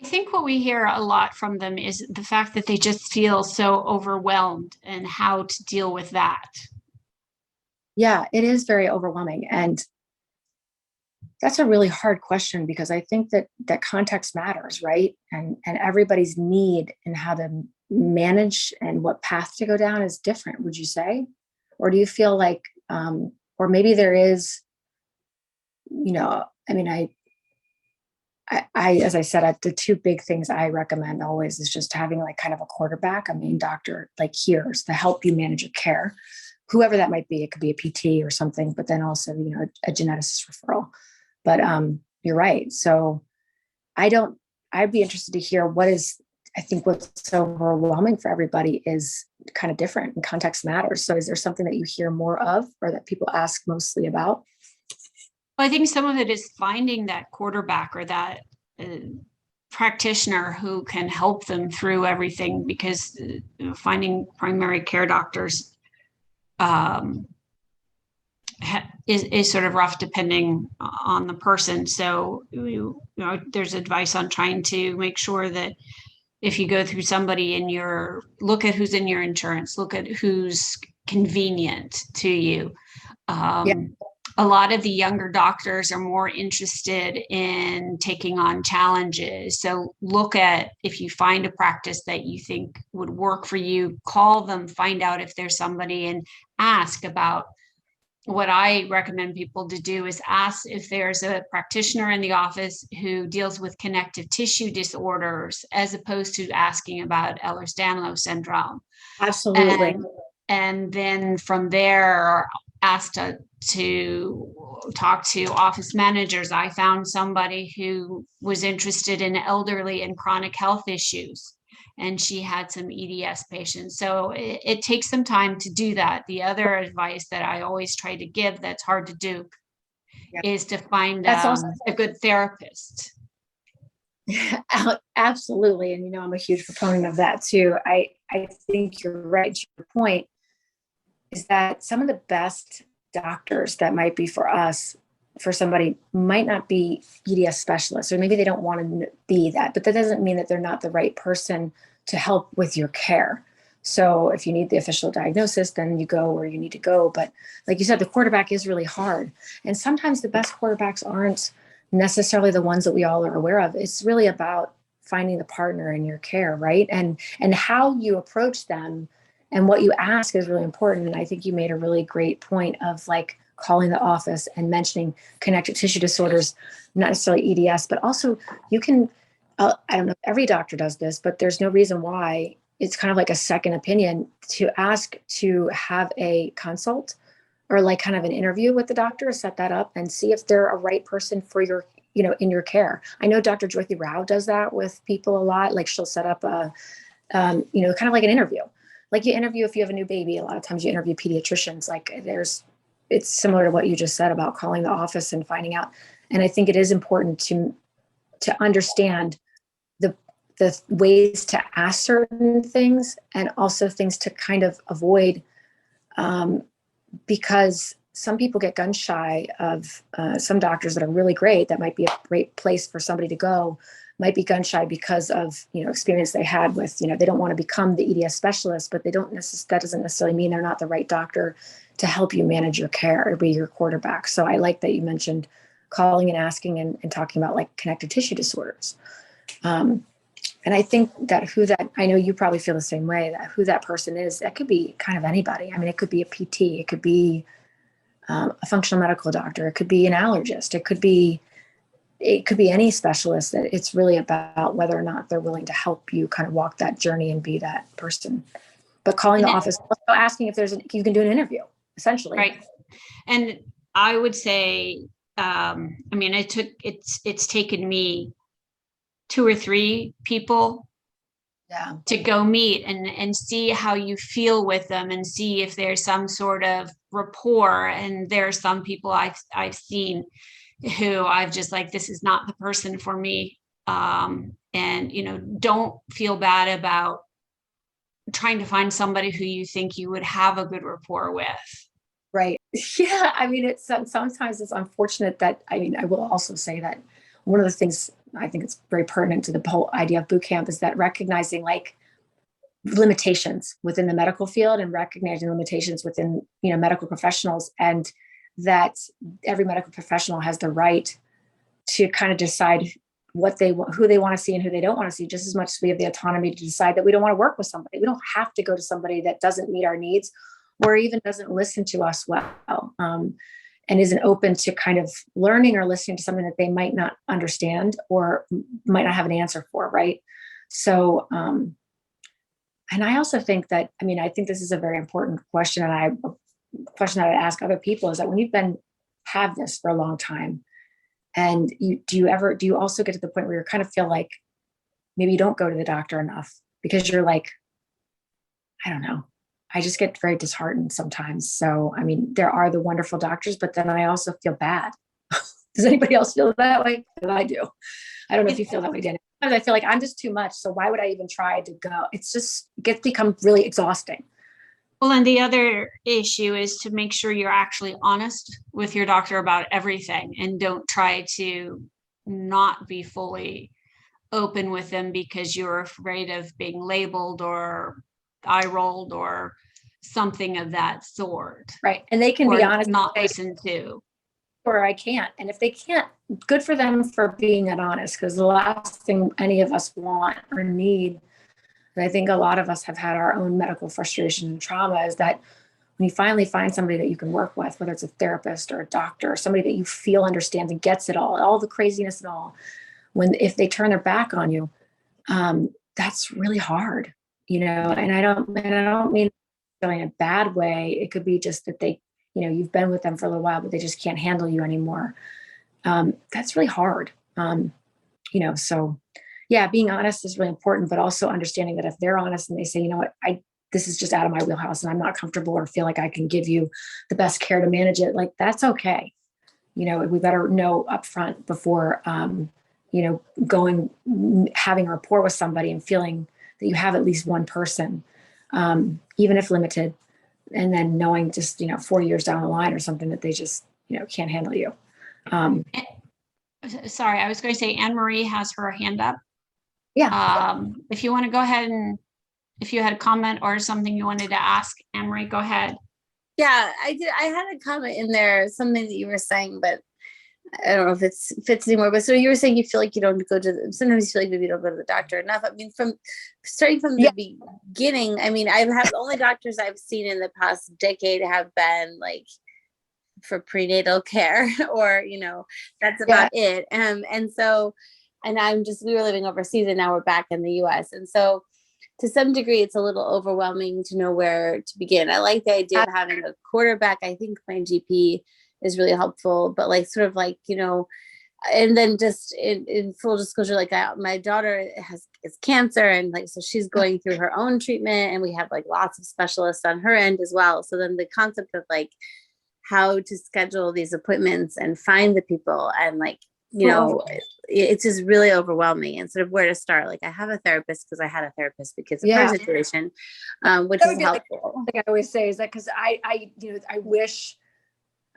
I think what we hear a lot from them is the fact that they just feel so overwhelmed and how to deal with that. Yeah, it is very overwhelming. And that's a really hard question, because I think that context matters, right? And everybody's need and how to manage and what path to go down is different, would you say? Or do you feel like, or maybe there is, I as I said, the two big things I recommend always is just having like kind of a quarterback, a main doctor, like here's to help you manage your care, whoever that might be. It could be a PT or something, but then also, a geneticist referral. But you're right. So I'd be interested to hear I think what's so overwhelming for everybody is kind of different, and context matters. So is there something that you hear more of, or that people ask mostly about? Well, I think some of it is finding that quarterback or that practitioner who can help them through everything, because finding primary care doctors is sort of rough depending on the person. So, there's advice on trying to make sure that if you go through somebody look at who's in your insurance, look at who's convenient to you. A lot of the younger doctors are more interested in taking on challenges. So look at, if you find a practice that you think would work for you, call them, find out if there's somebody, and ask about. What I recommend people to do is ask if there's a practitioner in the office who deals with connective tissue disorders, as opposed to asking about Ehlers-Danlos syndrome. Absolutely. And then from there, asked to talk to office managers. I found somebody who was interested in elderly and chronic health issues, and she had some EDS patients. So it takes some time to do that. The other advice that I always try to give that's hard to do is to find a good therapist. Absolutely. And, I'm a huge proponent of that too. I think you're right. Your point is that some of the best doctors that might be for us, for somebody, might not be EDS specialists, or maybe they don't want to be that, but that doesn't mean that they're not the right person to help with your care. So if you need the official diagnosis, then you go where you need to go. But like you said, the quarterback is really hard. And sometimes the best quarterbacks aren't necessarily the ones that we all are aware of. It's really about finding the partner in your care, right? And how you approach them and what you ask is really important. And I think you made a really great point of like calling the office and mentioning connective tissue disorders, not necessarily EDS, but also you can, I don't know if every doctor does this, but there's no reason why. It's kind of like a second opinion to ask to have a consult or like kind of an interview with the doctor, set that up and see if they're a right person for your, in your care. I know Dr. Jyoti Rao does that with people a lot. Like she'll set up a, kind of like an interview. Like you interview if you have a new baby. A lot of times you interview pediatricians. Like it's similar to what you just said about calling the office and finding out. And I think it is important to understand the ways to ask certain things, and also things to kind of avoid, because some people get gun shy of some doctors that are really great. That might be a great place for somebody to go, might be gun shy because of, experience they had with, they don't want to become the EDS specialist, but that doesn't necessarily mean they're not the right doctor to help you manage your care or be your quarterback. So I like that you mentioned calling and asking and talking about like connective tissue disorders. And I think that I know you probably feel the same way, that who that person is, that could be kind of anybody. I mean, it could be a PT, it could be a functional medical doctor, it could be an allergist, it could be any specialist. That it's really about whether or not they're willing to help you kind of walk that journey and be that person. But calling the office, also asking if you can do an interview, essentially. Right. And I would say, it's taken me 2 or 3 people to go meet and see how you feel with them, and see if there's some sort of rapport. And there are some people I've seen who I've just like, this is not the person for me. And, don't feel bad about trying to find somebody who you think you would have a good rapport with. Right. Yeah. I mean, sometimes it's unfortunate that, I will also say that one of the things I think it's very pertinent to the whole idea of boot camp is that recognizing like limitations within the medical field and recognizing limitations within, medical professionals, and that every medical professional has the right to kind of decide what they want, who they want to see and who they don't want to see, just as much as we have the autonomy to decide that we don't want to work with somebody. We don't have to go to somebody that doesn't meet our needs or even doesn't listen to us well, and isn't open to kind of learning or listening to something that they might not understand or might not have an answer for, right? So, and I also think that, I think this is a very important question, and a question that I ask other people is that when you've have this for a long time, and do you also get to the point where you kind of feel like maybe you don't go to the doctor enough because you're like, I don't know, I just get very disheartened sometimes. So, there are the wonderful doctors, but then I also feel bad. Does anybody else feel that way? I do. I don't know if you feel that way, Dana. Sometimes I feel like I'm just too much. So why would I even try to go? It's just become really exhausting. Well, and the other issue is to make sure you're actually honest with your doctor about everything, and don't try to not be fully open with them because you're afraid of being labeled or eye rolled or something of that sort. Right. And they can be honest. Not listened to. Or I can't. And if they can't, good for them for being honest, because the last thing any of us want or need, and I think a lot of us have had our own medical frustration and trauma, is that when you finally find somebody that you can work with, whether it's a therapist or a doctor or somebody that you feel understands and gets it all the craziness and all, if they turn their back on you, that's really hard, and I don't mean in a bad way. It could be just that they, you've been with them for a little while, but they just can't handle you anymore. That's really hard. So yeah, being honest is really important, but also understanding that if they're honest and they say, you know what, this is just out of my wheelhouse and I'm not comfortable or feel like I can give you the best care to manage it, like that's okay. We better know upfront before, having a rapport with somebody and feeling that you have at least one person, even if limited, and then knowing just, 4 years down the line or something that they just, can't handle you. Sorry, I was going to say Anne Marie has her hand up. Yeah. If you want to go ahead, and if you had a comment or something you wanted to ask, Anne Marie, go ahead. Yeah, I did. I had a comment in there, something that you were saying, but I don't know if it fits anymore. But so you were saying you feel like you don't go to sometimes you feel like maybe you don't go to the doctor enough. Starting from the beginning, I've had the only doctors I've seen in the past decade have been like for prenatal care or, that's about it. And we were living overseas and now we're back in the US. And so to some degree, it's a little overwhelming to know where to begin. I like the idea of having a quarterback. I think my GP is really helpful, but and then just in full disclosure, my daughter is cancer, and so she's going through her own treatment, and we have lots of specialists on her end as well. So then the concept of how to schedule these appointments and find the people and it's just really overwhelming and sort of where to start. I have a therapist because I had a therapist because of her situation, which is helpful. Thing I always say is that because I wish,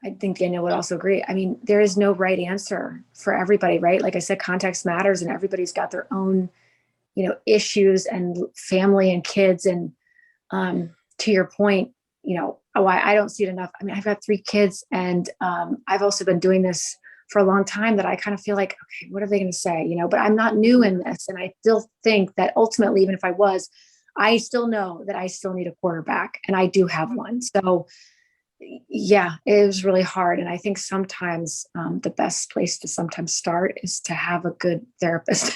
I think Danielle would also agree. There is no right answer for everybody, right? Like I said, context matters, and everybody's got their own, issues and family and kids. And to your point, I don't see it enough. I've got 3 kids, and I've also been doing this for a long time that I kind of feel like, okay, what are they going to say? But I'm not new in this. And I still think that ultimately, even if I was, I still know that I still need a quarterback, and I do have one. So yeah, it was really hard. And I think sometimes the best place to sometimes start is to have a good therapist,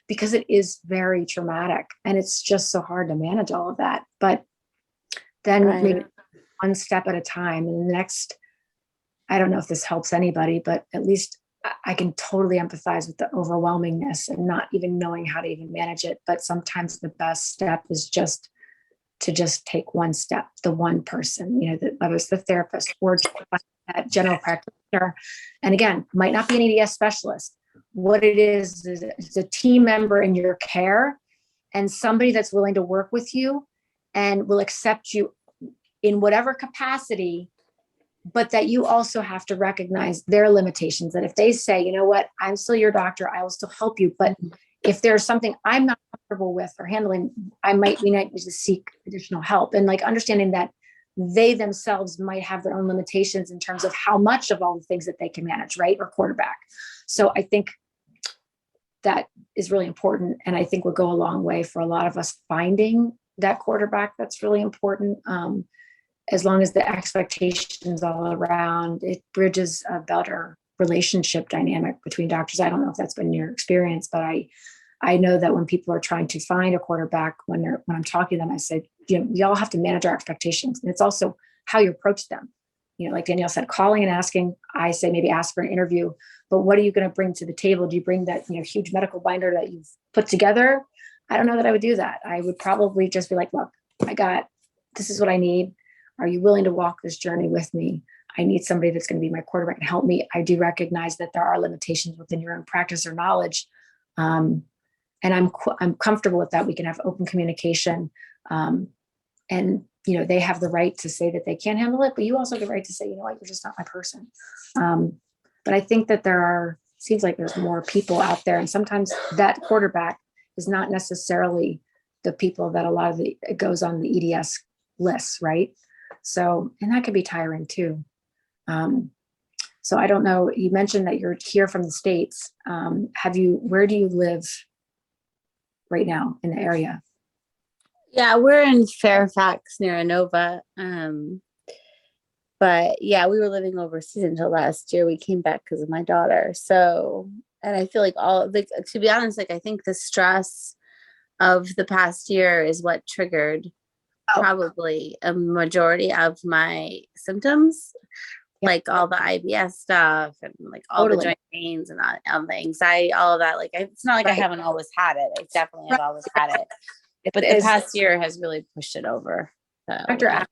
because it is very traumatic and it's just so hard to manage all of that. But then maybe one step at a time, and the next, I don't know if this helps anybody, but at least I can totally empathize with the overwhelmingness and not even knowing how to even manage it. But sometimes the best step is just to just take one step, the one person, whether it's the therapist or that general practitioner. And again, might not be an EDS specialist. What it is it's a team member in your care and somebody that's willing to work with you and will accept you in whatever capacity, but that you also have to recognize their limitations. That if they say, you know what, I'm still your doctor, I will still help you. But if there's something I'm not comfortable with or handling, we might need to seek additional help. And like understanding that they themselves might have their own limitations in terms of how much of all the things that they can manage, right? Or quarterback. So I think that is really important. And I think will go a long way for a lot of us finding that quarterback. That's really important. As long as the expectations all around, it bridges a better relationship dynamic between doctors. I don't know if that's been your experience, but I know that when people are trying to find a quarterback, when I'm talking to them, I say, we all have to manage our expectations. And it's also how you approach them. Like Danielle said, calling and asking, I say maybe ask for an interview, but what are you going to bring to the table? Do you bring that, huge medical binder that you've put together? I don't know that I would do that. I would probably just be like, look, this is what I need. Are you willing to walk this journey with me? I need somebody that's going to be my quarterback and help me. I do recognize that there are limitations within your own practice or knowledge. And I'm comfortable with that. We can have open communication. And, they have the right to say that they can't handle it, but you also have the right to say, you know what, you're just not my person. But I think that seems like there's more people out there. And sometimes that quarterback is not necessarily the people that a lot of it goes on the EDS list, right? So, and that could be tiring too. So I don't know, you mentioned that you're here from the States. Where do you live right now in the area? Yeah, we're in Fairfax near Inova. But yeah, we were living overseas until last year. We came back because of my daughter. So, and I feel like to be honest, I think the stress of the past year is what triggered probably a majority of my symptoms, like all the IBS stuff and like all the joint pains and all the anxiety, all of that. Like, it's not like I haven't always had it. I definitely have always had it. But the past year has really pushed it over. Dr.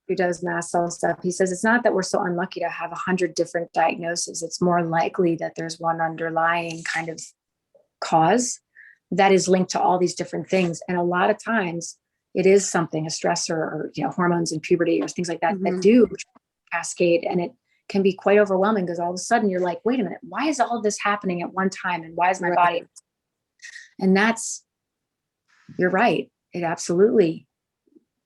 who does mast cell stuff, he says it's not that we're so unlucky to have 100 different diagnoses. It's more likely that there's one underlying kind of cause that is linked to all these different things. And a lot of times it is something, a stressor or hormones in puberty or things like that, that do cascade. And it can be quite overwhelming because all of a sudden you're like, wait a minute, why is all of this happening at one time? And why is my body? And you're right. It absolutely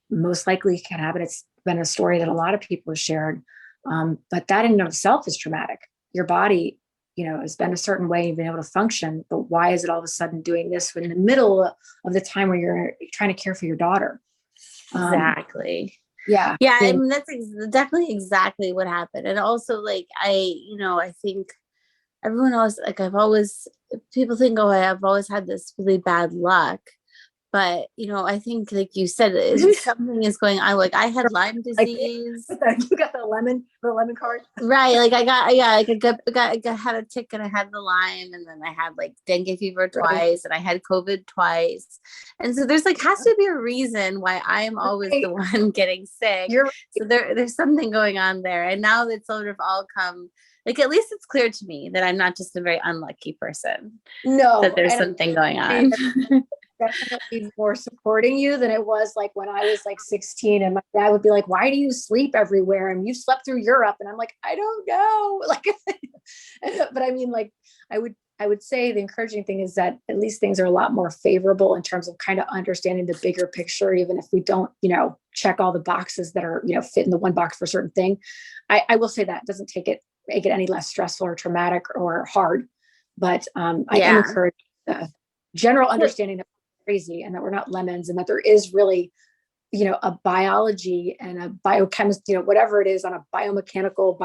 most likely can happen. It's been a story that a lot of people have shared. But that in and of itself is traumatic. Your body, has been a certain way, you've been able to function, but why is it all of a sudden doing this in the middle of the time where you're trying to care for your daughter? Exactly. Yeah. Yeah. I mean, that's definitely exactly what happened. And also I think everyone else, people think, I've always had this really bad luck. But, I think, like you said, something is going on. Like I had Lyme disease. You got the lemon card. Right. Like I had a tick and I had the Lyme, and then I had like dengue fever twice, and I had COVID twice. And so there's has to be a reason why I'm always the one getting sick. So there's something going on there. And now it's sort of all come, at least it's clear to me that I'm not just a very unlucky person. No. That there's something going on. Definitely more supporting you than it was like when I was 16, and my dad would be like, why do you sleep everywhere? And you slept through Europe. And I'm like, I don't know. But I mean, I would say the encouraging thing is that at least things are a lot more favorable in terms of kind of understanding the bigger picture, even if we don't, check all the boxes that are, fit in the one box for a certain thing. I will say that doesn't make it any less stressful or traumatic or hard. But I am encouraged the general understanding that crazy and that we're not lemons, and that there is really, a biology and a biochemist, whatever it is on a biomechanical,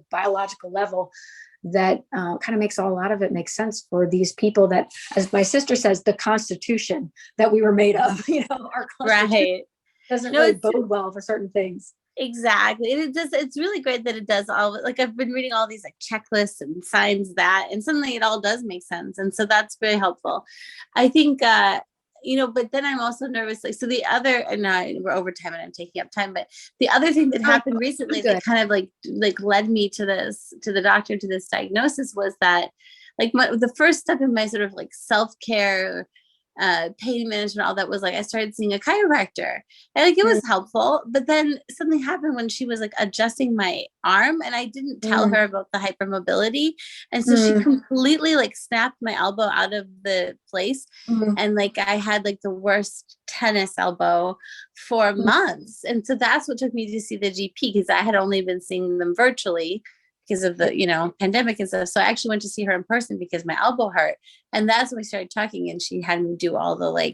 biological level that kind of makes a lot of it make sense for these people that, as my sister says, the constitution that we were made of, our constitution doesn't really bode well for certain things. Exactly. And it's really great that it does all, I've been reading all these checklists and signs and suddenly it all does make sense. And so that's very helpful. I think, but then I'm also nervous. Like, so the other, and now we're over time and I'm taking up time, but the other thing that happened recently that kind of like led me to the doctor, to this diagnosis, was that like the first step in my sort of like self-care, pain management, all that, was like I started seeing a chiropractor, and like it was helpful, but then something happened when she was like adjusting my arm, and I didn't tell her about the hypermobility, and so she completely like snapped my elbow out of the place, and like I had like the worst tennis elbow for months, and so that's what took me to see the GP, because I had only been seeing them virtually because of the pandemic and stuff. So I actually went to see her in person because my elbow hurt, and that's when we started talking, and she had me do all the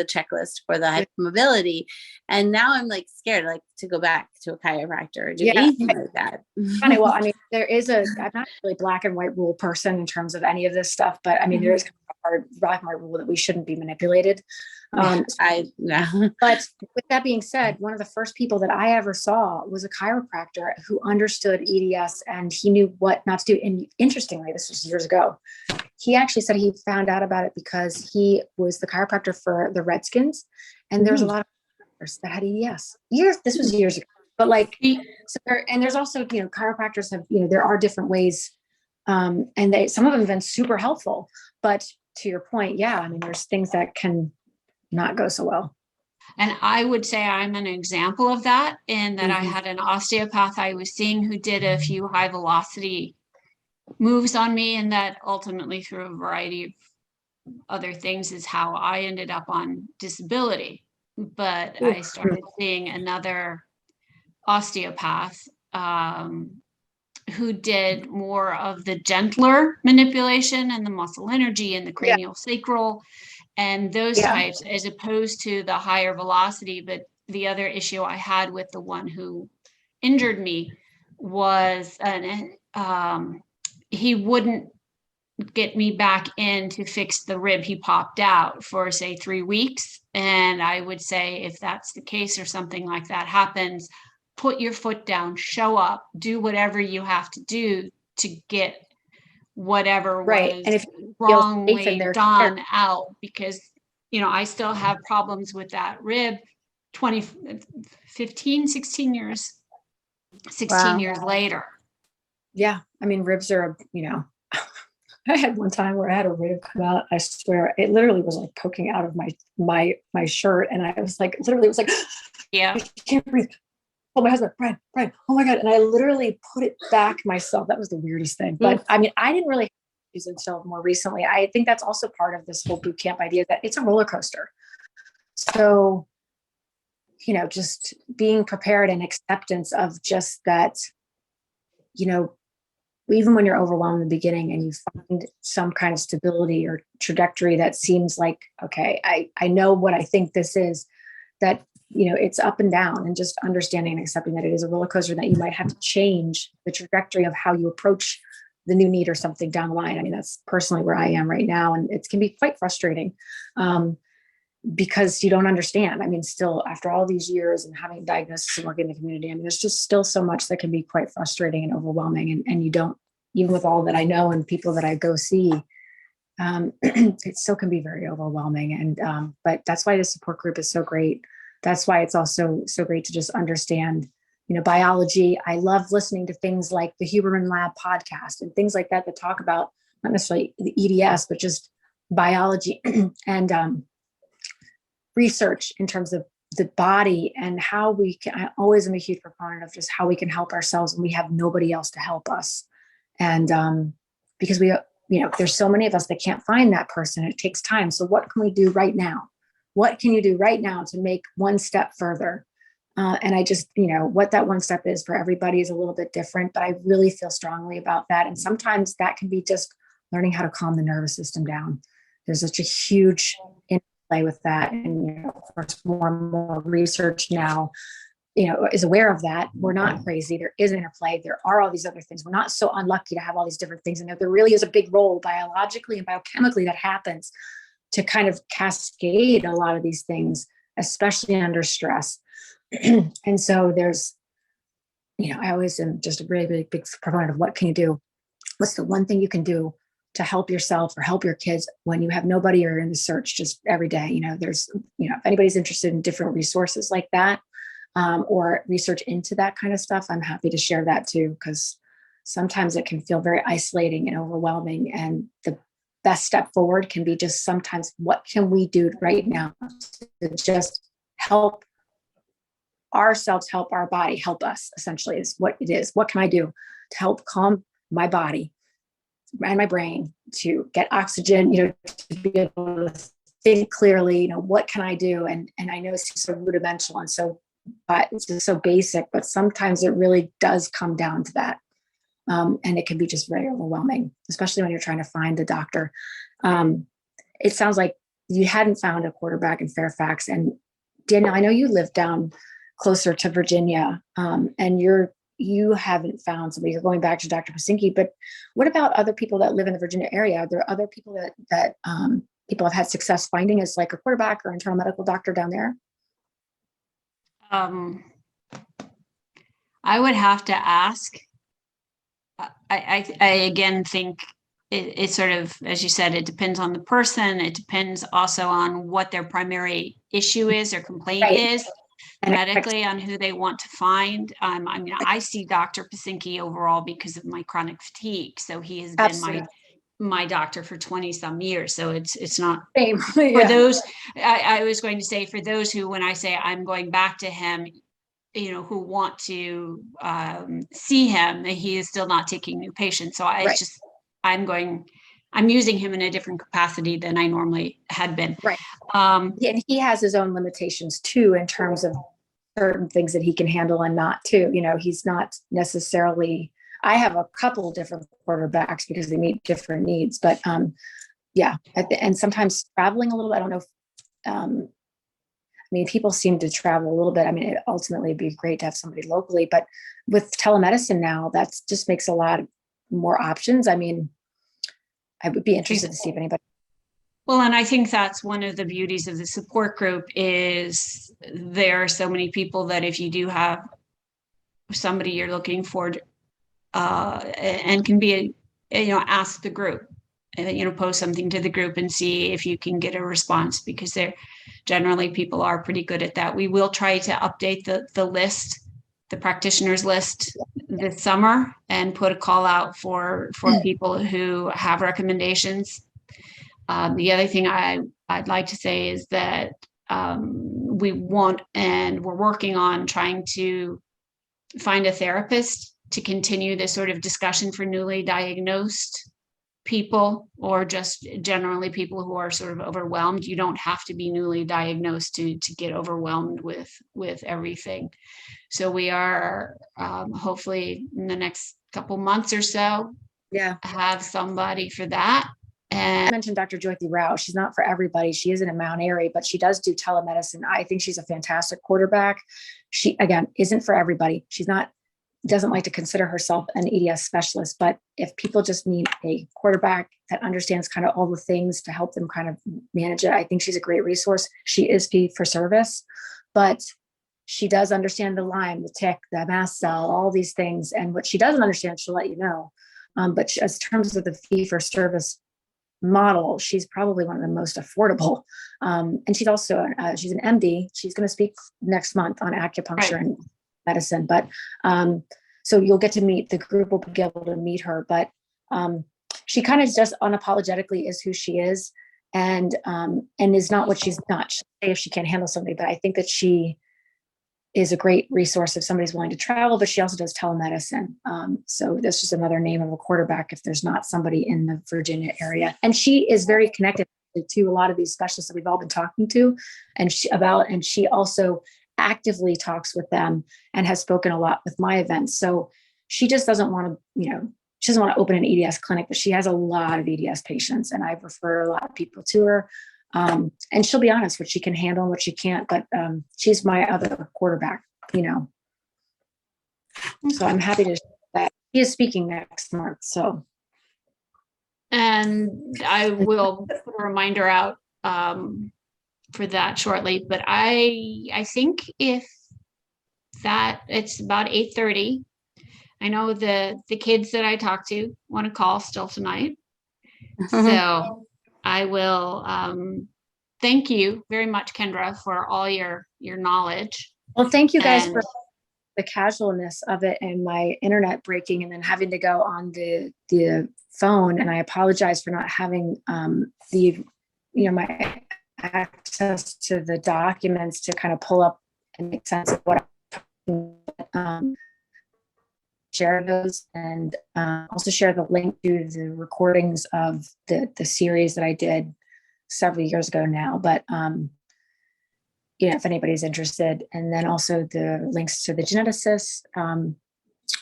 checklist for the hypermobility, and now I'm like scared like to go back to a chiropractor or do anything like that. Funny. Well, I mean, I'm not really black and white rule person in terms of any of this stuff, but I mean, there is kind of a hard black and white rule that we shouldn't be manipulated. I know. But with that being said, one of the first people that I ever saw was a chiropractor who understood EDS, and he knew what not to do. And interestingly, this was years ago. He actually said he found out about it because he was the chiropractor for the Redskins, and there was a lot of chiropractors that had EDS. This was years ago. But like, and there's also, chiropractors have, there are different ways, and some of them have been super helpful. But to your point, I mean, there's things that can not go so well. And I would say I'm an example of that, in that I had an osteopath I was seeing who did a few high velocity moves on me, and that ultimately, through a variety of other things, is how I ended up on disability. But I started seeing another osteopath who did more of the gentler manipulation and the muscle energy and the cranial sacral and those types, as opposed to the higher velocity. But the other issue I had with the one who injured me was he wouldn't get me back in to fix the rib he popped out for, say, 3 weeks. And I would say, if that's the case or something like that happens, put your foot down, show up, do whatever you have to do to get whatever was And if wrongly done out, because I still have problems with that rib 16 years later. I mean, ribs are I had one time where I had a rib come out. I swear it literally was like poking out of my shirt, and I was like, literally, it was like, I can't breathe. Oh, my husband, Brian, oh my God. And I literally put it back myself. That was the weirdest thing. But I mean, I didn't really use it until more recently. I think that's also part of this whole boot camp idea, that it's a roller coaster. So, just being prepared and acceptance of just that, even when you're overwhelmed in the beginning and you find some kind of stability or trajectory that seems like, okay, I know what I think this is, that it's up and down, and just understanding and accepting that it is a roller coaster, that you might have to change the trajectory of how you approach the new need or something down the line. I mean, that's personally where I am right now. And it can be quite frustrating because you don't understand. I mean, still after all these years and having diagnosis and working in the community, I mean, there's just still so much that can be quite frustrating and overwhelming. And you don't, even with all that I know and people that I go see, it still can be very overwhelming. And, but that's why the support group is so great. That's why it's also so great to just understand, biology. I love listening to things like the Huberman Lab podcast and things like that talk about not necessarily the EDS, but just biology and research in terms of the body and how we can. I always am a huge proponent of just how we can help ourselves when we have nobody else to help us. And because there's so many of us that can't find that person. It takes time. So what can we do right now? What can you do right now to make one step further? And I just, what that one step is for everybody is a little bit different, but I really feel strongly about that. And sometimes that can be just learning how to calm the nervous system down. There's such a huge interplay with that. And, of course, more and more research now, is aware of that. We're not crazy. There is interplay. There are all these other things. We're not so unlucky to have all these different things. And there really is a big role biologically and biochemically that happens to kind of cascade a lot of these things, especially under stress. And so there's, I always am just a really, really big proponent of what can you do? What's the one thing you can do to help yourself or help your kids when you have nobody or in the search just every day. There's, if anybody's interested in different resources like that, or research into that kind of stuff, I'm happy to share that too, because sometimes it can feel very isolating and overwhelming. And the best step forward can be just sometimes, what can we do right now to just help ourselves, help our body, help us, essentially is what it is. What can I do to help calm my body and my brain, to get oxygen, to be able to think clearly, what can I do? And I know it's so rudimental and it's just so basic, but sometimes it really does come down to that. And it can be just very overwhelming, especially when you're trying to find the doctor. It sounds like you hadn't found a quarterback in Fairfax. And Danielle, I know you live down closer to Virginia, and you haven't found somebody. You're going back to Dr. Pasinki, but what about other people that live in the Virginia area? Are there other people that people have had success finding as like a quarterback or internal medical doctor down there? I would have to ask. I again think it's sort of, as you said, it depends on the person. It depends also on what their primary issue is or complaint is. Medically, on who they want to find. I see Dr. Pasinki overall because of my chronic fatigue. So he has been my doctor for 20 some years. So it's not same. For those, I was going to say, for those who, when I say I'm going back to him, who want to see him, he is still not taking new patients. So I'm using him in a different capacity than I normally had been. Right. And he has his own limitations too, in terms of certain things that he can handle and not too. He's not necessarily, I have a couple of different quarterbacks because they meet different needs, but and sometimes traveling a little bit, I don't know if, people seem to travel a little bit. It ultimately would be great to have somebody locally, but with telemedicine now, that just makes a lot more options. I would be interested to see if anybody. Well, and I think that's one of the beauties of the support group is there are so many people that if you do have somebody you're looking for, and can be, ask the group, post something to the group and see if you can get a response, because generally people are pretty good at that. We will try to update the list, the practitioners list this summer, and put a call out for people who have recommendations. The other thing I'd like to say is that we want, and we're working on trying to find a therapist to continue this sort of discussion for newly diagnosed people, or just generally people who are sort of overwhelmed. You don't have to be newly diagnosed to get overwhelmed with everything. So we are hopefully in the next couple months or so, have somebody for that. And I mentioned Dr. Jyoti Rao. She's not for everybody. She is in Mount Airy, but she does do telemedicine. I think she's a fantastic quarterback. She, again, isn't for everybody. Doesn't like to consider herself an EDS specialist, but if people just need a quarterback that understands kind of all the things to help them kind of manage it, I think she's a great resource. She is fee for service, but she does understand the Lyme, the tick, the mast cell, all these things. And what she doesn't understand, she'll let you know. But as terms of the fee for service model, she's probably one of the most affordable. And she's also, she's an MD. She's going to speak next month on acupuncture and medicine. But so you'll get to meet, the group will be able to meet her. But she kind of just unapologetically is who she is, and is not what she's not. She'll say if she can't handle somebody, but I think that she is a great resource if somebody's willing to travel, but she also does telemedicine. So that's just another name of a quarterback if there's not somebody in the Virginia area. And she is very connected to a lot of these specialists that we've all been talking to, and she also actively talks with them and has spoken a lot with my events. So she just doesn't want to, she doesn't want to open an EDS clinic, but she has a lot of EDS patients, and I've referred a lot of people to her. And she'll be honest what she can handle and what she can't, but she's my other quarterback, So I'm happy to share that. She is speaking next month. So. And I will put a reminder out for that shortly, but I think if that it's about 8:30, I know the kids that I talked to want to call still tonight. So I will thank you very much, Kendra, for all your knowledge. Well, thank you guys And for the casualness of it and my internet breaking and then having to go on the phone. And I apologize for not having my access to the documents to kind of pull up and make sense of what I'm share those, and also share the link to the recordings of the series that I did several years ago now. But if anybody's interested, and then also the links to the geneticists,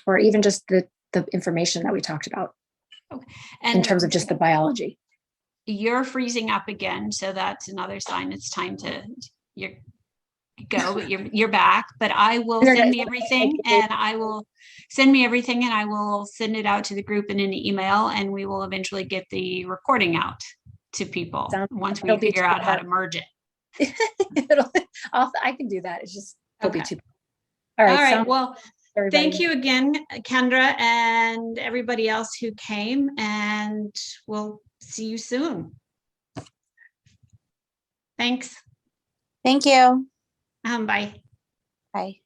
or even just the information that we talked about and in terms of just the biology. You're freezing up again, so that's another sign it's time to go, but you're back. But I will send me everything, and I will send it out to the group in an email, and we will eventually get the recording out to people once we figure out how to merge it. I can do that. It's just it'll be too. All right. Well, thank you again, Kendra, and everybody else who came, and we'll see you soon. Thanks. Thank you. Bye. Bye.